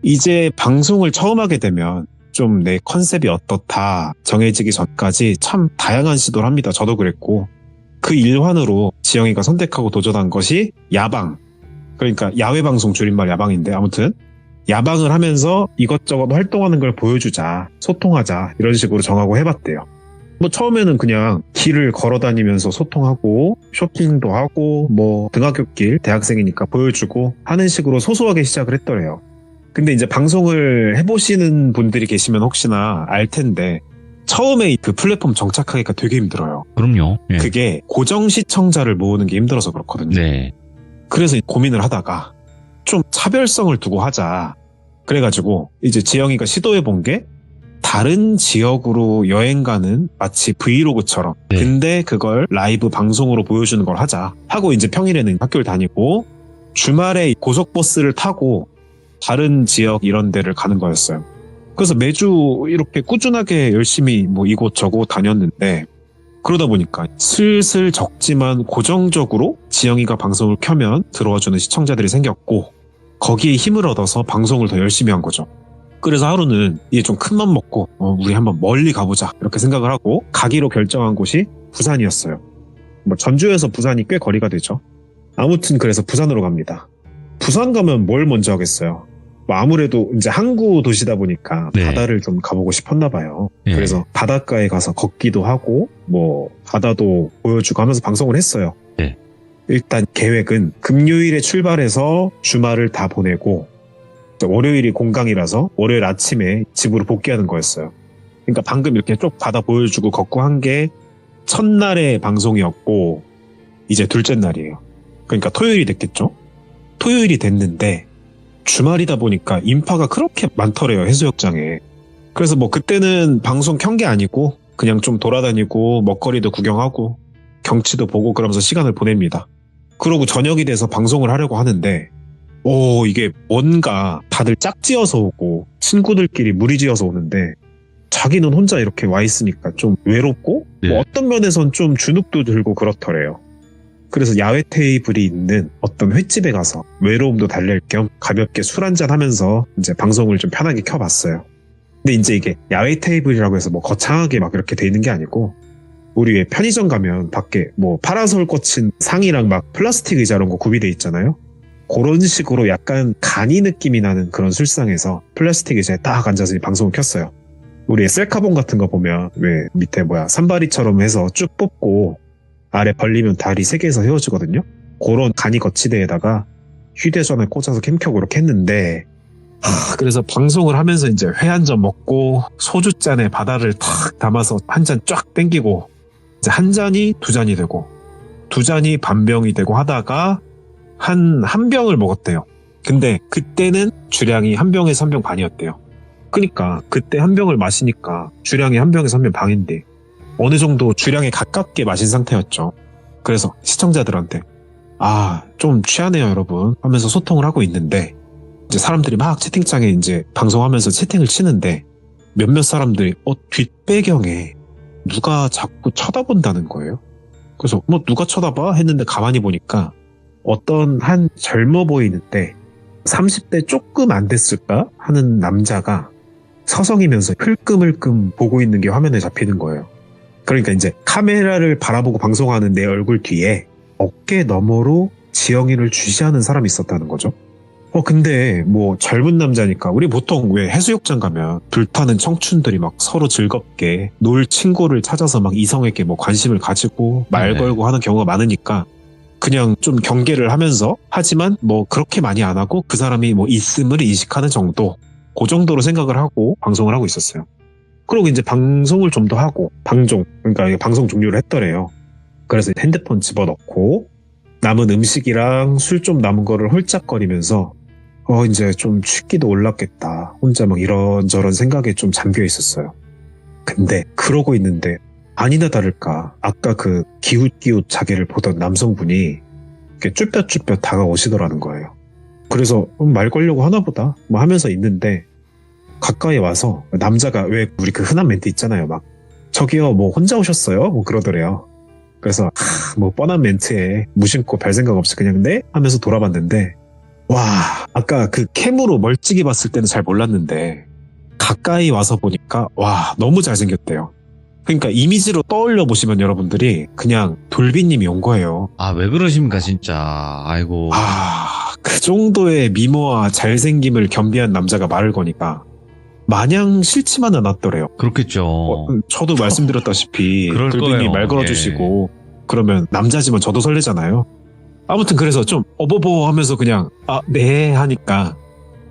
C: 이제 방송을 처음 하게 되면 좀 내 컨셉이 어떻다 정해지기 전까지 참 다양한 시도를 합니다. 저도 그랬고 그 일환으로 지영이가 선택하고 도전한 것이 야방. 그러니까 야외방송 줄임말 야방인데 아무튼 야방을 하면서 이것저것 활동하는 걸 보여주자, 소통하자 이런 식으로 정하고 해봤대요. 뭐 처음에는 그냥 길을 걸어다니면서 소통하고 쇼핑도 하고 뭐 등하굣길 대학생이니까 보여주고 하는 식으로 소소하게 시작을 했더래요. 근데 이제 방송을 해보시는 분들이 계시면 혹시나 알 텐데 처음에 그 플랫폼 정착하기가 되게 힘들어요.
A: 그럼요. 예.
C: 그게 고정 시청자를 모으는 게 힘들어서 그렇거든요.
A: 네.
C: 그래서 고민을 하다가 좀 차별성을 두고 하자. 그래가지고 이제 지영이가 시도해본 게 다른 지역으로 여행 가는 마치 브이로그처럼
A: 네.
C: 근데 그걸 라이브 방송으로 보여주는 걸 하자 하고 이제 평일에는 학교를 다니고 주말에 고속버스를 타고 다른 지역 이런 데를 가는 거였어요. 그래서 매주 이렇게 꾸준하게 열심히 뭐 이곳저곳 다녔는데 그러다 보니까 슬슬 적지만 고정적으로 지영이가 방송을 켜면 들어와주는 시청자들이 생겼고 거기에 힘을 얻어서 방송을 더 열심히 한 거죠. 그래서 하루는 이제 좀 큰 맘 먹고 우리 한번 멀리 가보자 이렇게 생각을 하고 가기로 결정한 곳이 부산이었어요. 뭐 전주에서 부산이 꽤 거리가 되죠. 아무튼 그래서 부산으로 갑니다. 부산 가면 뭘 먼저 하겠어요. 뭐 아무래도 이제 항구 도시다 보니까
A: 네.
C: 바다를 좀 가보고 싶었나 봐요.
A: 네.
C: 그래서 바닷가에 가서 걷기도 하고 뭐 바다도 보여주고 하면서 방송을 했어요.
A: 네.
C: 일단 계획은 금요일에 출발해서 주말을 다 보내고 월요일이 공강이라서 월요일 아침에 집으로 복귀하는 거였어요. 그러니까 방금 이렇게 쭉 바다 보여주고 걷고 한 게 첫날의 방송이었고 이제 둘째 날이에요. 그러니까 토요일이 됐겠죠? 토요일이 됐는데 주말이다 보니까 인파가 그렇게 많더래요, 해수욕장에. 그래서 뭐 그때는 방송 켠 게 아니고 그냥 좀 돌아다니고 먹거리도 구경하고 경치도 보고 그러면서 시간을 보냅니다. 그러고 저녁이 돼서 방송을 하려고 하는데 이게 뭔가 다들 짝지어서 오고 친구들끼리 무리지어서 오는데 자기는 혼자 이렇게 와 있으니까 좀 외롭고
A: 네.
C: 뭐 어떤 면에선 좀 주눅도 들고 그렇더래요. 그래서 야외 테이블이 있는 어떤 횟집에 가서 외로움도 달랠 겸 가볍게 술 한잔 하면서 이제 방송을 좀 편하게 켜봤어요. 근데 이제 이게 야외 테이블이라고 해서 뭐 거창하게 막 이렇게 돼 있는 게 아니고 우리 왜 편의점 가면 밖에 뭐 파라솔 꽂힌 상이랑 막 플라스틱 의자 이런 거 구비돼 있잖아요. 그런 식으로 약간 간이 느낌이 나는 그런 술상에서 플라스틱 의자에 딱 앉아서 방송을 켰어요. 우리 셀카봉 같은 거 보면 왜 밑에 산바리처럼 해서 쭉 뽑고 아래 벌리면 다리 3개에서 헤어지거든요. 그런 간이 거치대에다가 휴대전화에 꽂아서 캠 켜고 이렇게 했는데 그래서 방송을 하면서 이제 회 한 잔 먹고 소주잔에 바다를 탁 담아서 한 잔 쫙 땡기고 이제 한 잔이 2잔이 되고 2잔이 반병이 되고 하다가 한 병을 먹었대요. 근데 그때는 주량이 한 병에서 1병 반이었대요. 그러니까 그때 한 병을 마시니까 주량이 한 병에서 1병 반인데 어느 정도 주량에 가깝게 마신 상태였죠. 그래서 시청자들한테 좀 취하네요 여러분 하면서 소통을 하고 있는데 이제 사람들이 막 채팅창에 이제 방송하면서 채팅을 치는데 몇몇 사람들이 뒷배경에 누가 자꾸 쳐다본다는 거예요. 그래서 누가 쳐다봐? 했는데 가만히 보니까 어떤 한 젊어 보이는데 30대 조금 안 됐을까 하는 남자가 서성이면서 흘끔흘끔 보고 있는 게 화면에 잡히는 거예요. 그러니까 이제 카메라를 바라보고 방송하는 내 얼굴 뒤에 어깨 너머로 지영이를 주시하는 사람이 있었다는 거죠. 근데 젊은 남자니까 우리 보통 왜 해수욕장 가면 불타는 청춘들이 막 서로 즐겁게 놀 친구를 찾아서 막 이성에게 관심을 가지고 말 걸고 하는 경우가 많으니까 그냥 좀 경계를 하면서 하지만 그렇게 많이 안 하고 그 사람이 있음을 인식하는 정도 그 정도로 생각을 하고 방송을 하고 있었어요. 그리고 이제 방송을 좀 더 하고 그러니까 방송 종료를 했더래요. 그래서 핸드폰 집어넣고 남은 음식이랑 술 좀 남은 거를 홀짝거리면서 이제 좀 취기도 올랐겠다. 혼자 이런저런 생각에 좀 잠겨 있었어요. 근데 그러고 있는데 아니나 다를까 아까 그 기웃기웃 자기를 보던 남성분이 이렇게 쭈뼛쭈뼛 다가오시더라는 거예요. 그래서 말 걸려고 하나 보다 하면서 있는데 가까이 와서 남자가 왜 우리 그 흔한 멘트 있잖아요. 막 저기요 혼자 오셨어요? 그러더래요. 그래서 뻔한 멘트에 무심코 별 생각 없이 그냥 네? 하면서 돌아봤는데 와 아까 그 캠으로 멀찍이 봤을 때는 잘 몰랐는데 가까이 와서 보니까 와 너무 잘생겼대요. 그러니까 이미지로 떠올려 보시면 여러분들이 그냥 돌비님이 온 거예요.
A: 왜 그러십니까 진짜. 아이고.
C: 그 정도의 미모와 잘생김을 겸비한 남자가 말을 거니까 마냥 싫지만은 않았더래요.
A: 그렇겠죠.
C: 저도 말씀드렸다시피 돌비님이 말 걸어주시고 그러면 남자지만 저도 설레잖아요. 아무튼 그래서 좀 어버버 하면서 그냥 네 하니까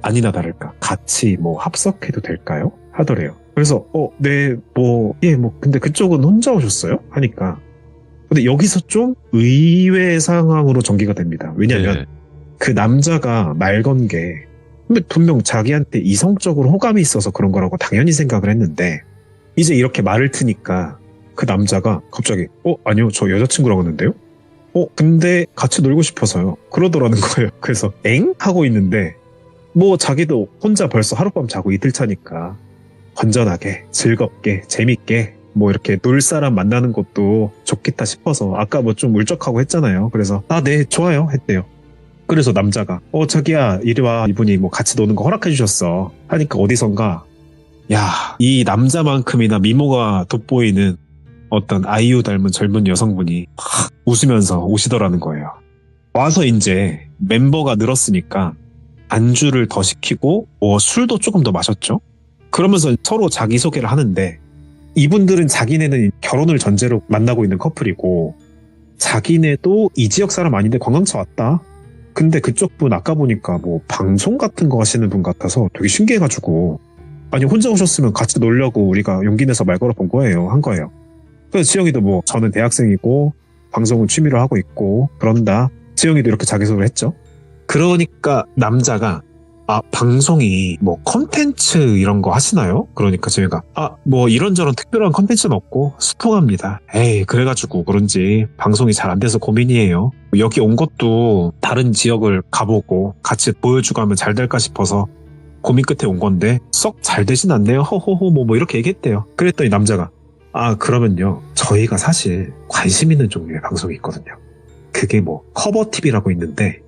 C: 아니나 다를까 같이 합석해도 될까요? 하더래요. 그래서 네 근데 그쪽은 혼자 오셨어요? 하니까 근데 여기서 좀 의외의 상황으로 전개가 됩니다. 왜냐면 그 남자가 말 건 게 분명 자기한테 이성적으로 호감이 있어서 그런 거라고 당연히 생각을 했는데 이제 이렇게 말을 트니까 그 남자가 갑자기 아니요 저 여자친구라고 했는데요? 근데 같이 놀고 싶어서요. 그러더라는 거예요. 그래서 엥? 하고 있는데 자기도 혼자 벌써 하룻밤 자고 이틀 차니까 건전하게 즐겁게 재밌게 이렇게 놀 사람 만나는 것도 좋겠다 싶어서 아까 좀 울적하고 했잖아요. 그래서 네 좋아요 했대요. 그래서 남자가 자기야 이리 와 이분이 같이 노는 거 허락해 주셨어 하니까 어디선가 이 남자만큼이나 미모가 돋보이는 어떤 아이유 닮은 젊은 여성분이 웃으면서 오시더라는 거예요. 와서 이제 멤버가 늘었으니까 안주를 더 시키고 술도 조금 더 마셨죠. 그러면서 서로 자기소개를 하는데 이분들은 자기네는 결혼을 전제로 만나고 있는 커플이고 자기네도 이 지역 사람 아닌데 관광차 왔다. 근데 그쪽 분 아까 보니까 방송 같은 거 하시는 분 같아서 되게 신기해가지고 아니 혼자 오셨으면 같이 놀려고 우리가 용기 내서 말 걸어 본 거예요. 한 거예요. 그래서 지영이도 저는 대학생이고 방송을 취미로 하고 있고 그런다. 지영이도 이렇게 자기소개를 했죠. 그러니까 남자가 방송이 컨텐츠 이런 거 하시나요? 그러니까 저희가 이런저런 특별한 컨텐츠는 없고 소통합니다. 그래가지고 그런지 방송이 잘 안 돼서 고민이에요. 여기 온 것도 다른 지역을 가보고 같이 보여주고 하면 잘 될까 싶어서 고민 끝에 온 건데 썩 잘 되진 않네요. 허허허 이렇게 얘기했대요. 그랬더니 남자가 그러면요 저희가 사실 관심 있는 종류의 방송이 있거든요. 그게 커버TV라고 있는데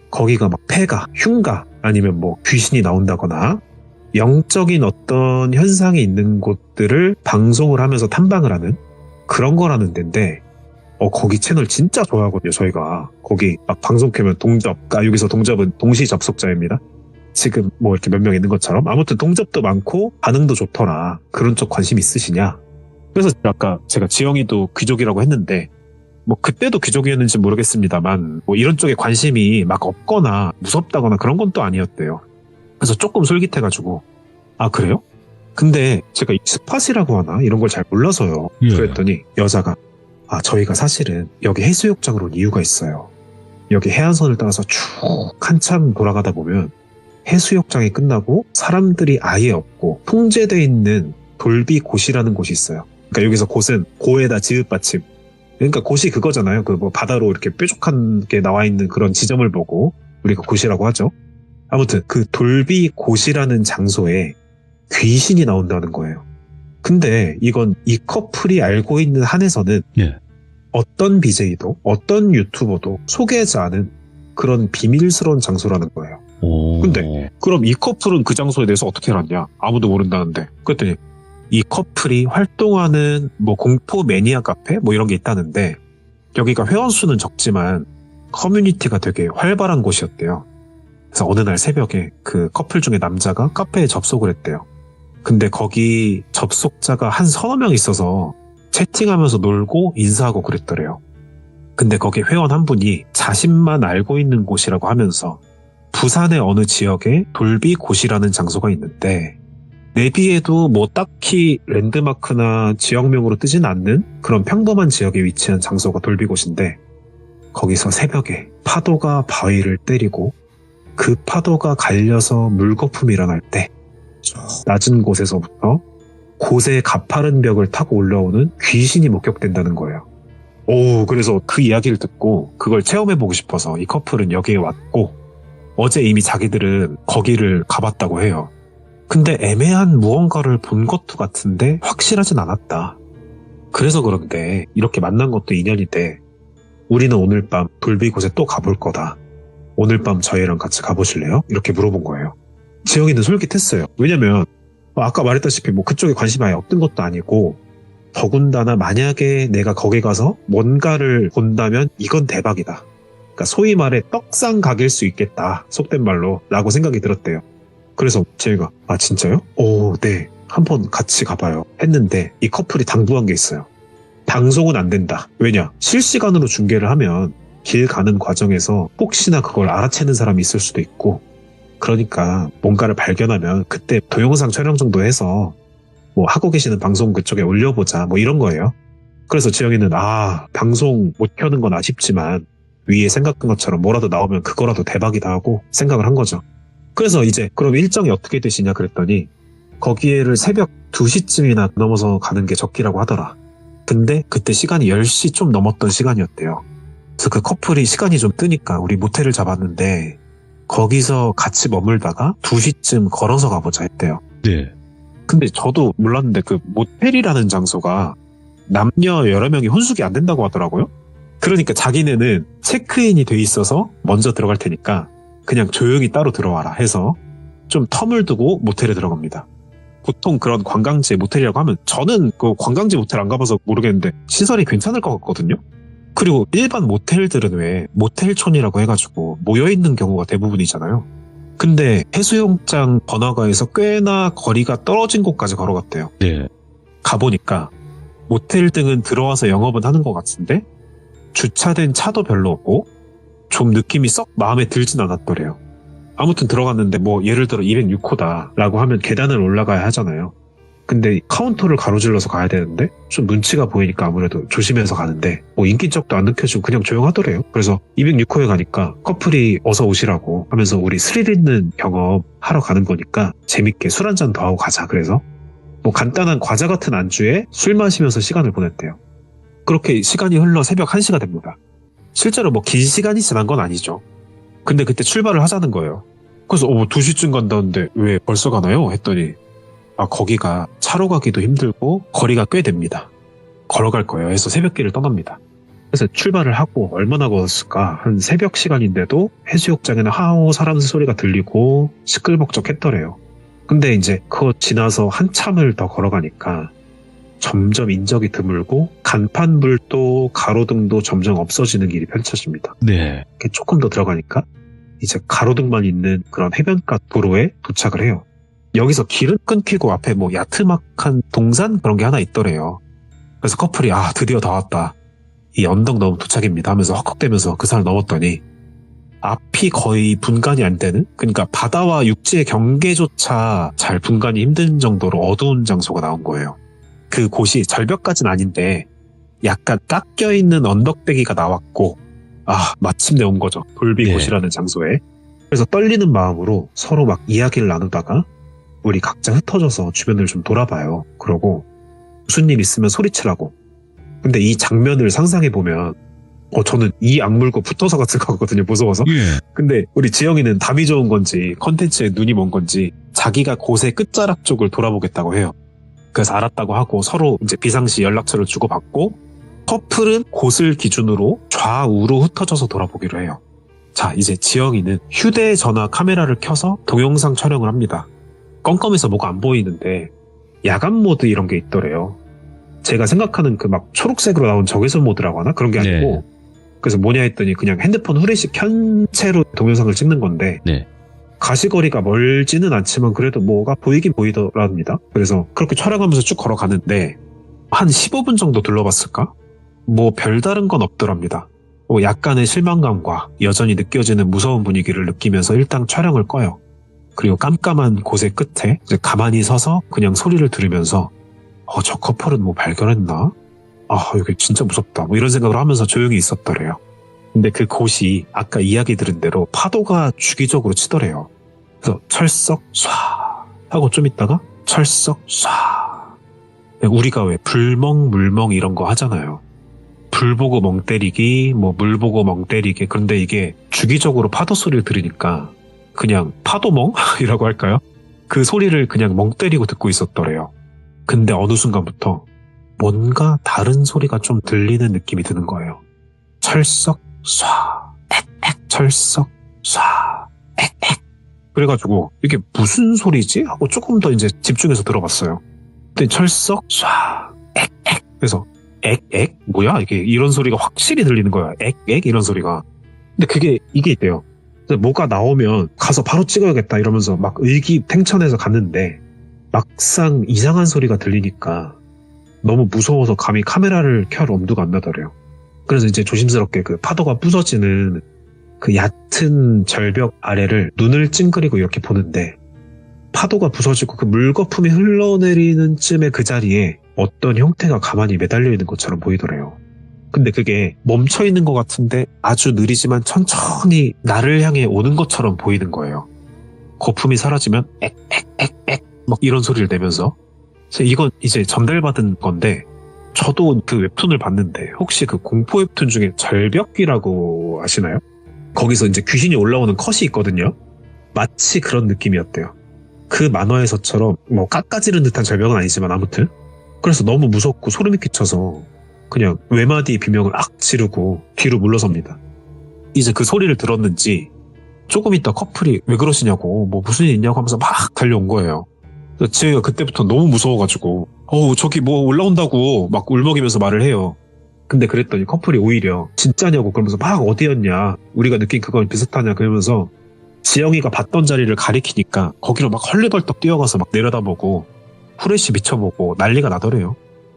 C: 거기가 폐가, 흉가 아니면 귀신이 나온다거나 영적인 어떤 현상이 있는 곳들을 방송을 하면서 탐방을 하는 그런 거라는 데인데 거기 채널 진짜 좋아하거든요. 저희가 거기 방송 켜면 동접, 여기서 동접은 동시 접속자입니다. 지금 이렇게 몇 명 있는 것처럼 아무튼 동접도 많고 반응도 좋더라. 그런 쪽 관심 있으시냐? 그래서 아까 제가 지영이도 귀족이라고 했는데 그때도 귀족이었는지 모르겠습니다만 이런 쪽에 관심이 막 없거나 무섭다거나 그런 건 또 아니었대요. 그래서 조금 솔깃해가지고 그래요? 근데 제가 스팟이라고 하나 이런 걸 잘 몰라서요. 그랬더니 여자가 저희가 사실은 여기 해수욕장으로 온 이유가 있어요. 여기 해안선을 따라서 쭉 한참 돌아가다 보면 해수욕장이 끝나고 사람들이 아예 없고 통제되어 있는 돌비 곳이라는 곳이 있어요.
D: 그러니까 여기서 곳은 고에다 지읒 받침. 그러니까 곳이 그거잖아요. 그 뭐 바다로 이렇게 뾰족한 게 나와 있는 그런 지점을 보고 우리가 곳이라고 하죠. 아무튼 그 돌비 곳이라는 장소에 귀신이 나온다는 거예요. 근데 이건 이 커플이 알고 있는 한에서는
A: 예.
D: 어떤 BJ도 어떤 유튜버도 소개하지 않은 그런 비밀스러운 장소라는 거예요. 근데 그럼 이 커플은 그 장소에 대해서 어떻게 알았냐? 아무도 모른다는데. 그랬더니 이 커플이 활동하는 뭐 공포 매니아 카페 뭐 이런 게 있다는데 여기가 회원 수는 적지만 커뮤니티가 되게 활발한 곳이었대요. 그래서 어느 날 새벽에 그 커플 중에 남자가 카페에 접속을 했대요. 근데 거기 접속자가 한 서너 명 있어서 채팅하면서 놀고 인사하고 그랬더래요. 근데 거기 회원 한 분이 자신만 알고 있는 곳이라고 하면서 부산의 어느 지역에 돌비 곳이라는 장소가 있는데 내비에도 뭐 딱히 랜드마크나 지역명으로 뜨진 않는 그런 평범한 지역에 위치한 장소가 돌비 곳인데 거기서 새벽에 파도가 바위를 때리고 그 파도가 갈려서 물거품이 일어날 때 낮은 곳에서부터 곳의 가파른 벽을 타고 올라오는 귀신이 목격된다는 거예요. 그래서 그 이야기를 듣고 그걸 체험해보고 싶어서 이 커플은 여기에 왔고 어제 이미 자기들은 거기를 가봤다고 해요. 근데 애매한 무언가를 본 것도 같은데 확실하진 않았다. 그래서 그런데 이렇게 만난 것도 인연인데 우리는 오늘 밤 돌비 곳에 또 가볼 거다. 오늘 밤 저희랑 같이 가보실래요? 이렇게 물어본 거예요. 지영이는 솔깃했어요. 왜냐면 아까 말했다시피 뭐 그쪽에 관심이 아예 없던 것도 아니고 더군다나 만약에 내가 거기 가서 뭔가를 본다면 이건 대박이다. 그러니까 소위 말해 떡상 각일 수 있겠다. 속된 말로 라고 생각이 들었대요. 그래서 제가 진짜요? 네. 한번 같이 가봐요. 했는데 이 커플이 당부한 게 있어요. 방송은 안 된다. 왜냐? 실시간으로 중계를 하면 길 가는 과정에서 혹시나 그걸 알아채는 사람이 있을 수도 있고 그러니까 뭔가를 발견하면 그때 동영상 촬영 정도 해서 뭐 하고 계시는 방송 그쪽에 올려보자 뭐 이런 거예요. 그래서 지영이는 방송 못 켜는 건 아쉽지만 위에 생각한 것처럼 뭐라도 나오면 그거라도 대박이다 하고 생각을 한 거죠. 그래서 이제 그럼 일정이 어떻게 되시냐 그랬더니 거기에를 새벽 2시쯤이나 넘어서 가는 게 적기라고 하더라. 근데 그때 시간이 10시 좀 넘었던 시간이었대요. 그래서 그 커플이 시간이 좀 뜨니까 우리 모텔을 잡았는데 거기서 같이 머물다가 2시쯤 걸어서 가보자 했대요.
A: 네.
D: 근데 저도 몰랐는데 그 모텔이라는 장소가 남녀 여러 명이 혼숙이 안 된다고 하더라고요. 그러니까 자기네는 체크인이 돼 있어서 먼저 들어갈 테니까 그냥 조용히 따로 들어와라 해서 좀 텀을 두고 모텔에 들어갑니다. 보통 그런 관광지 모텔이라고 하면 저는 그 관광지 모텔 안 가봐서 모르겠는데 시설이 괜찮을 것 같거든요. 그리고 일반 모텔들은 왜 모텔촌이라고 해가지고 모여있는 경우가 대부분이잖아요. 근데 해수욕장 번화가에서 꽤나 거리가 떨어진 곳까지 걸어갔대요.
A: 네.
D: 가보니까 모텔 등은 들어와서 영업은 하는 것 같은데 주차된 차도 별로 없고 좀 느낌이 썩 마음에 들진 않았더래요. 아무튼 들어갔는데 뭐 예를 들어 206호다 라고 하면 계단을 올라가야 하잖아요. 근데 카운터를 가로질러서 가야 되는데 좀 눈치가 보이니까 아무래도 조심해서 가는데 뭐 인기척도 안 느껴지고 그냥 조용하더래요. 그래서 206호에 가니까 커플이 어서 오시라고 하면서 우리 스릴 있는 경험 하러 가는 거니까 재밌게 술 한잔 더 하고 가자. 그래서 뭐 간단한 과자 같은 안주에 술 마시면서 시간을 보냈대요. 그렇게 시간이 흘러 새벽 1시가 됩니다. 실제로 뭐 긴 시간이 지난 건 아니죠. 근데 그때 출발을 하자는 거예요. 그래서 2시쯤 간다는데 왜 벌써 가나요? 했더니 거기가 차로 가기도 힘들고 거리가 꽤 됩니다. 걸어갈 거예요. 해서 새벽길을 떠납니다. 그래서 출발을 하고 얼마나 걸었을까? 한 새벽 시간인데도 해수욕장에는 하오 사람 소리가 들리고 시끌벅적했더래요. 근데 이제 그거 지나서 한참을 더 걸어가니까 점점 인적이 드물고 간판불도 가로등도 점점 없어지는 길이 펼쳐집니다.
A: 네.
D: 조금 더 들어가니까 이제 가로등만 있는 그런 해변가 도로에 도착을 해요. 여기서 길은 끊기고 앞에 뭐 야트막한 동산 그런 게 하나 있더래요. 그래서 커플이 드디어 다 왔다. 이 언덕 넘어 도착입니다 하면서 헉헉대면서 그 산을 넘었더니 앞이 거의 분간이 안 되는, 그러니까 바다와 육지의 경계조차 잘 분간이 힘든 정도로 어두운 장소가 나온 거예요. 그 곳이 절벽까지는 아닌데 약간 깎여있는 언덕배기가 나왔고 마침내 온 거죠. 돌비
A: 네.
D: 곳이라는 장소에. 그래서 떨리는 마음으로 서로 막 이야기를 나누다가 우리 각자 흩어져서 주변을 좀 돌아봐요. 그러고 무슨 일 있으면 소리치라고. 근데 이 장면을 상상해보면 저는 이 악물고 붙어서 갔을 것 같거든요. 무서워서.
A: 예.
D: 근데 우리 지영이는 담이 좋은 건지 컨텐츠에 눈이 먼 건지 자기가 곳의 끝자락 쪽을 돌아보겠다고 해요. 그래서 알았다고 하고 서로 이제 비상시 연락처를 주고받고 커플은 곳을 기준으로 좌우로 흩어져서 돌아보기로 해요. 자, 이제 지영이는 휴대전화 카메라를 켜서 동영상 촬영을 합니다. 껌껌해서 뭐가 안 보이는데 야간 모드 이런 게 있더래요. 제가 생각하는 그 막 초록색으로 나온 적외선 모드라고 하나? 그런 게 아니고
A: 네.
D: 그래서 뭐냐 했더니 그냥 핸드폰 후레쉬 켠 채로 동영상을 찍는 건데
A: 네.
D: 가시거리가 멀지는 않지만 그래도 뭐가 보이긴 보이더랍니다. 그래서 그렇게 촬영하면서 쭉 걸어가는데 한 15분 정도 둘러봤을까? 뭐 별다른 건 없더랍니다. 약간의 실망감과 여전히 느껴지는 무서운 분위기를 느끼면서 일단 촬영을 꺼요. 그리고 깜깜한 곳의 끝에 이제 가만히 서서 그냥 소리를 들으면서 저 커플은 뭐 발견했나? 여기 진짜 무섭다. 뭐 이런 생각을 하면서 조용히 있었더래요. 근데 그 곳이 아까 이야기 들은 대로 파도가 주기적으로 치더래요. 그래서 철썩 쏴 하고 좀 있다가 철썩 쏴. 우리가 왜 불멍 물멍 이런 거 하잖아요. 불 보고 멍 때리기, 뭐 물 보고 멍 때리기. 그런데 이게 주기적으로 파도 소리를 들으니까 그냥 파도멍이라고 할까요? 그 소리를 그냥 멍 때리고 듣고 있었더래요. 근데 어느 순간부터 뭔가 다른 소리가 좀 들리는 느낌이 드는 거예요. 철썩 쏴, 액액, 철썩 쏴, 액액. 그래가지고 이게 무슨 소리지? 하고 조금 더 이제 집중해서 들어봤어요. 근데 철썩 쏴, 액액. 그래서 액액? 뭐야? 이게 이런 소리가 확실히 들리는 거야. 액액 이런 소리가. 근데 이게 있대요. 뭐가 나오면 가서 바로 찍어야겠다 이러면서 막 의기팽천해서 갔는데 막상 이상한 소리가 들리니까 너무 무서워서 감히 카메라를 켤 엄두가 안 나더래요. 그래서 이제 조심스럽게 그 파도가 부서지는 그 얕은 절벽 아래를 눈을 찡그리고 이렇게 보는데 파도가 부서지고 그 물거품이 흘러내리는 쯤에 그 자리에 어떤 형태가 가만히 매달려 있는 것처럼 보이더래요. 근데 그게 멈춰 있는 것 같은데 아주 느리지만 천천히 나를 향해 오는 것처럼 보이는 거예요. 거품이 사라지면 액액액액 막 이런 소리를 내면서 이건 이제 전달받은 건데 저도 그 웹툰을 봤는데 혹시 그 공포 웹툰 중에 절벽귀라고 아시나요? 거기서 이제 귀신이 올라오는 컷이 있거든요. 마치 그런 느낌이었대요. 그 만화에서처럼 뭐 깎아지른 듯한 절벽은 아니지만 아무튼 그래서 너무 무섭고 소름이 끼쳐서 그냥 외마디 비명을 악 지르고 뒤로 물러섭니다. 이제 그 소리를 들었는지 조금 있다 커플이 왜 그러시냐고 뭐 무슨 일 있냐고 하면서 막 달려온 거예요. 지혜가 그때부터 너무 무서워가지고 저기 뭐 올라온다고 막 울먹이면서 말을 해요. 근데 그랬더니 커플이 오히려 진짜냐고 그러면서 막 어디였냐 우리가 느낀 그건 비슷하냐 그러면서 지영이가 봤던 자리를 가리키니까 거기로 막 헐레벌떡 뛰어가서 막 내려다보고 후레쉬 비춰보고 난리가 나더래요.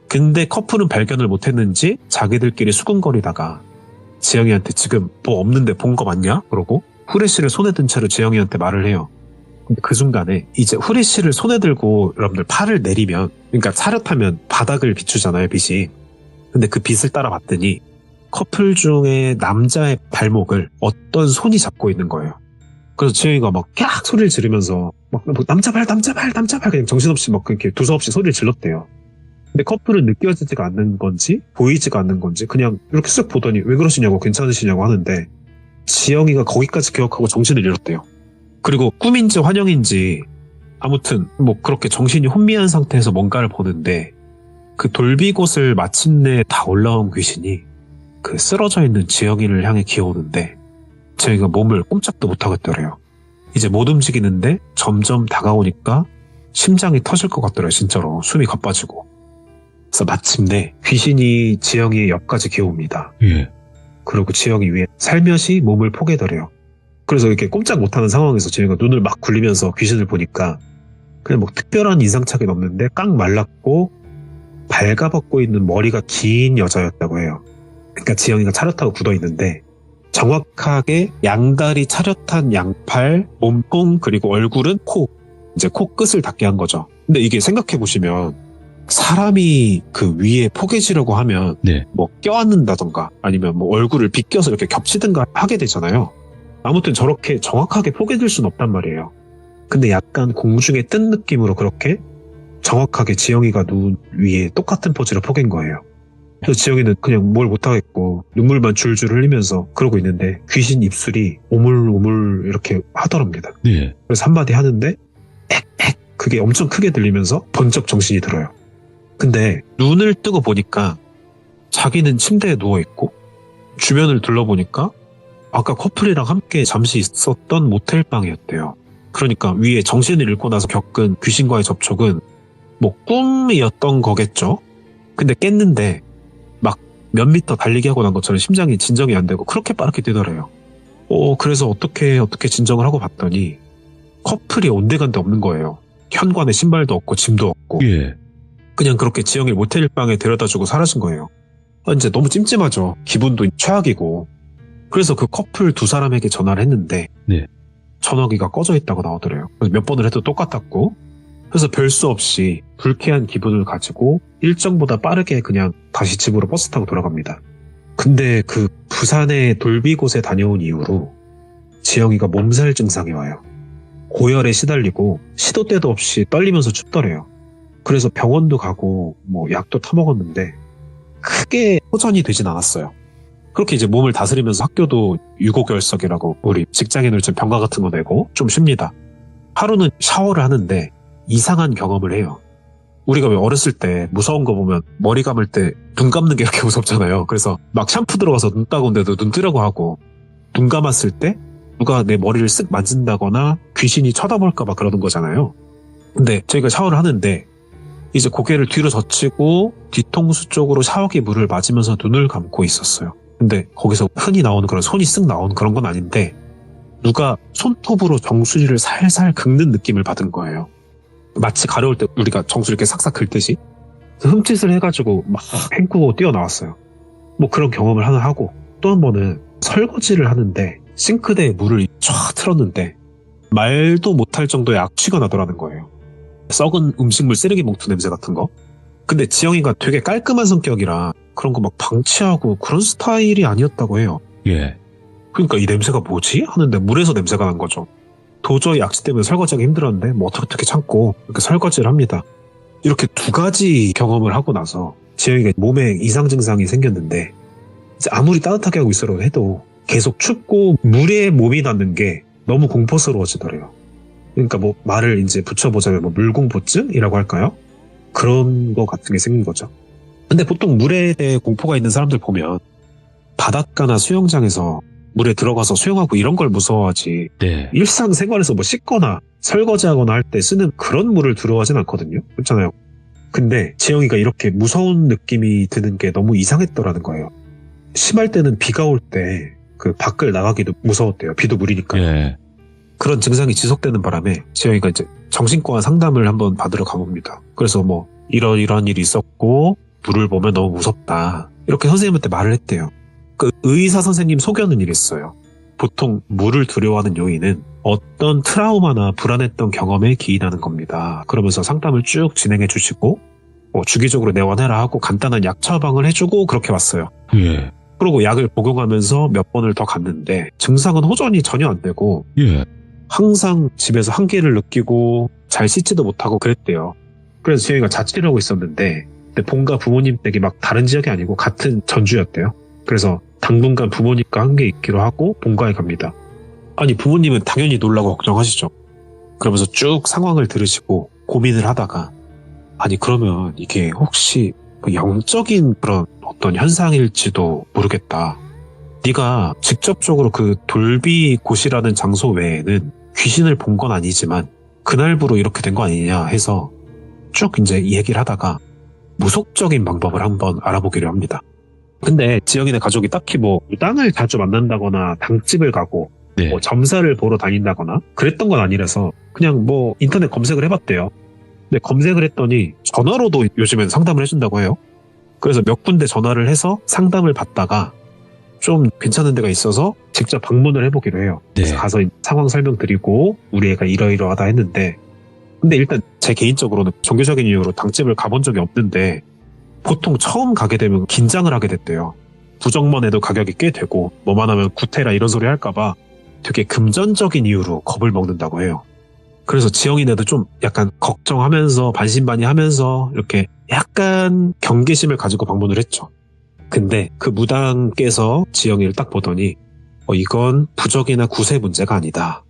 D: 근데 커플은 발견을 못했는지 자기들끼리 수근거리다가 지영이한테 지금 뭐 없는데 본 거 맞냐? 그러고 후레쉬를 손에 든 채로 지영이한테 말을 해요. 근데 그 순간에 이제 후레쉬를 손에 들고 여러분들 팔을 내리면 그러니까 차렷하면 바닥을 비추잖아요 빛이. 근데 그 빛을 따라 봤더니 커플 중에 남자의 발목을 어떤 손이 잡고 있는 거예요. 그래서 지영이가 막 깍 소리를 지르면서 막 남자 발 그냥 정신없이 막 그렇게 두서없이 소리를 질렀대요. 근데 커플은 느껴지지가 않는 건지 보이지가 않는 건지 그냥 이렇게 쓱 보더니 왜 그러시냐고 괜찮으시냐고 하는데 지영이가 거기까지 기억하고 정신을 잃었대요. 그리고 꿈인지 환영인지 아무튼 뭐 그렇게 정신이 혼미한 상태에서 뭔가를 보는데 그 돌비곳을 마침내 다 올라온 귀신이 그 쓰러져 있는 지영이를 향해 기어오는데 지영이가 몸을 꼼짝도 못하겠더래요. 이제 못 움직이는데 점점 다가오니까 심장이 터질 것 같더래요. 진짜로 숨이 가빠지고. 그래서 마침내 귀신이 지영이의 옆까지 기어옵니다.
A: 예.
D: 그리고 지영이 위에 살며시 몸을 포개더래요. 그래서 이렇게 꼼짝 못하는 상황에서 지영이가 눈을 막 굴리면서 귀신을 보니까 그냥 뭐 특별한 이상착이 없는데 깡 말랐고 발가벗고 있는 머리가 긴 여자였다고 해요. 그러니까 지영이가 차렷하고 굳어있는데 정확하게 양다리 차렷한 양팔, 몸통 그리고 얼굴은 코, 이제 코끝을 닿게 한 거죠. 근데 이게 생각해보시면 사람이 그 위에 포개지려고 하면
A: 네.
D: 뭐 껴안는다던가 아니면 뭐 얼굴을 비껴서 이렇게 겹치든가 하게 되잖아요. 아무튼 저렇게 정확하게 포개질 수는 없단 말이에요. 근데 약간 공중에 뜬 느낌으로 그렇게 정확하게 지영이가 누운 위에 똑같은 포즈를 포갠 거예요. 그래서 지영이는 그냥 뭘 못하겠고 눈물만 줄줄 흘리면서 그러고 있는데 귀신 입술이 오물오물 이렇게 하더랍니다.
A: 네.
D: 그래서 한마디 하는데 액액 그게 엄청 크게 들리면서 번쩍 정신이 들어요. 근데 눈을 뜨고 보니까 자기는 침대에 누워있고 주변을 둘러보니까 아까 커플이랑 함께 잠시 있었던 모텔방이었대요. 그러니까 위에 정신을 잃고 나서 겪은 귀신과의 접촉은 뭐 꿈이었던 거겠죠? 근데 깼는데 막 몇 미터 달리기 하고 난 것처럼 심장이 진정이 안 되고 그렇게 빠르게 뛰더래요. 그래서 어떻게 진정을 하고 봤더니 커플이 온데간데 없는 거예요. 현관에 신발도 없고 짐도 없고.
A: 예.
D: 그냥 그렇게 지영이를 모텔방에 데려다주고 사라진 거예요. 이제 너무 찜찜하죠. 기분도 최악이고. 그래서 그 커플 두 사람에게 전화를 했는데
A: 네.
D: 전화기가 꺼져 있다고 나오더래요. 그래서 몇 번을 해도 똑같았고 그래서 별 수 없이 불쾌한 기분을 가지고 일정보다 빠르게 그냥 다시 집으로 버스 타고 돌아갑니다. 근데 그 부산의 돌비 곳에 다녀온 이후로 지영이가 몸살 증상이 와요. 고열에 시달리고 시도 때도 없이 떨리면서 춥더래요. 그래서 병원도 가고 뭐 약도 타먹었는데 크게 호전이 되진 않았어요. 그렇게 이제 몸을 다스리면서 학교도 유고결석이라고 우리 직장인을 좀 병가 같은 거 내고 좀 쉽니다. 하루는 샤워를 하는데 이상한 경험을 해요. 우리가 왜 어렸을 때 무서운 거 보면 머리 감을 때 눈 감는 게 이렇게 무섭잖아요. 그래서 막 샴푸 들어가서 눈 따가운데도 눈 뜨려고 하고 눈 감았을 때 누가 내 머리를 쓱 만진다거나 귀신이 쳐다볼까 봐 그러는 거잖아요. 근데 저희가 샤워를 하는데 이제 고개를 뒤로 젖히고 뒤통수 쪽으로 샤워기 물을 맞으면서 눈을 감고 있었어요. 근데 거기서 흔히 나오는 그런 손이 쓱 나오는 그런 건 아닌데 누가 손톱으로 정수리를 살살 긁는 느낌을 받은 거예요. 마치 가려울 때 우리가 정수리 이렇게 싹싹 긁듯이 흠칫을 해가지고 막 헹구고 뛰어나왔어요. 뭐 그런 경험을 하나 하고 또 한 번은 설거지를 하는데 싱크대에 물을 쫙 틀었는데 말도 못할 정도의 악취가 나더라는 거예요. 썩은 음식물 쓰레기 봉투 냄새 같은 거. 근데 지영이가 되게 깔끔한 성격이라 그런 거 막 방치하고 그런 스타일이 아니었다고 해요.
A: 예.
D: 그러니까 이 냄새가 뭐지? 하는데 물에서 냄새가 난 거죠. 도저히 악취 때문에 설거지하기 힘들었는데 뭐 어떻게 참고 이렇게 설거지를 합니다. 이렇게 두 가지 경험을 하고 나서 지영이가 몸에 이상 증상이 생겼는데 이제 아무리 따뜻하게 하고 있으라고 해도 계속 춥고 물에 몸이 닿는 게 너무 공포스러워지더래요. 그러니까 뭐 말을 이제 붙여보자면 뭐 물공포증이라고 할까요? 그런 거 같은 게 생긴 거죠. 근데 보통 물에 대해 공포가 있는 사람들 보면 바닷가나 수영장에서 물에 들어가서 수영하고 이런 걸 무서워하지.
A: 네.
D: 일상생활에서 뭐 씻거나 설거지하거나 할 때 쓰는 그런 물을 두려워하진 않거든요. 그렇잖아요. 근데 지영이가 이렇게 무서운 느낌이 드는 게 너무 이상했더라는 거예요. 심할 때는 비가 올 때 그 밖을 나가기도 무서웠대요. 비도 물이니까.
A: 예.
D: 그런 증상이 지속되는 바람에 지영이가 이제 정신과 상담을 한번 받으러 가봅니다. 그래서 뭐 이런 일이 있었고 물을 보면 너무 무섭다. 이렇게 선생님한테 말을 했대요. 그 의사 선생님 소견은 이랬어요. 보통 물을 두려워하는 요인은 어떤 트라우마나 불안했던 경험에 기인하는 겁니다. 그러면서 상담을 쭉 진행해 주시고 주기적으로 내원해라 하고 간단한 약 처방을 해주고 그렇게 왔어요.
A: 예.
D: 그리고 약을 복용하면서 몇 번을 더 갔는데 증상은 호전이 전혀 안 되고
A: 예.
D: 항상 집에서 한기를 느끼고 잘 씻지도 못하고 그랬대요. 그래서 지영이가 자취를 하고 있었는데 근데 본가 부모님 댁이 막 다른 지역이 아니고 같은 전주였대요. 그래서 당분간 부모님과 함께 있기로 하고 본가에 갑니다. 아니 부모님은 당연히 놀라고 걱정하시죠. 그러면서 쭉 상황을 들으시고 고민을 하다가 아니 그러면 이게 혹시 영적인 그런 어떤 현상일지도 모르겠다. 네가 직접적으로 그 돌비 곳이라는 장소 외에는 귀신을 본 건 아니지만 그날부로 이렇게 된 거 아니냐 해서 쭉 이제 얘기를 하다가 무속적인 방법을 한번 알아보기로 합니다. 근데 지영이네 가족이 딱히 뭐 땅을 자주 만난다거나 당집을 가고
A: 네.
D: 뭐 점사를 보러 다닌다거나 그랬던 건 아니라서 그냥 뭐 인터넷 검색을 해봤대요. 근데 검색을 했더니 전화로도 요즘엔 상담을 해준다고 해요. 그래서 몇 군데 전화를 해서 상담을 받다가 좀 괜찮은 데가 있어서 직접 방문을 해보기로 해요. 그래서
A: 네.
D: 가서 상황 설명드리고 우리 애가 이러이러하다 했는데 근데 일단 제 개인적으로는 종교적인 이유로 당집을 가본 적이 없는데 보통 처음 가게 되면 긴장을 하게 됐대요. 부적만 해도 가격이 꽤 되고 뭐만 하면 구태라 이런 소리 할까봐 되게 금전적인 이유로 겁을 먹는다고 해요. 그래서 지영이네도 좀 약간 걱정하면서 반신반의하면서 이렇게 약간 경계심을 가지고 방문을 했죠. 근데 그 무당께서 지영이를 딱 보더니 이건 부적이나 구세 문제가 아니다.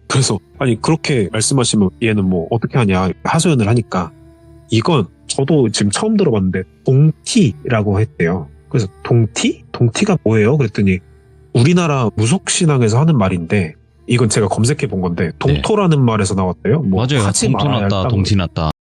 D: 그래서 아니 그렇게 말씀하시면 얘는 뭐 어떻게 하냐 하소연을 하니까 이건 저도 지금 처음 들어봤는데 동티라고 했대요. 그래서 동티? 동티가 뭐예요? 그랬더니 우리나라 무속신앙에서 하는 말인데 이건 제가 검색해 본 건데 동토라는 말에서 나왔대요. 뭐
A: 맞아요.
D: 하지
A: 동토
D: 말아야 할
A: 났다,
D: 땅.
A: 동티 났다.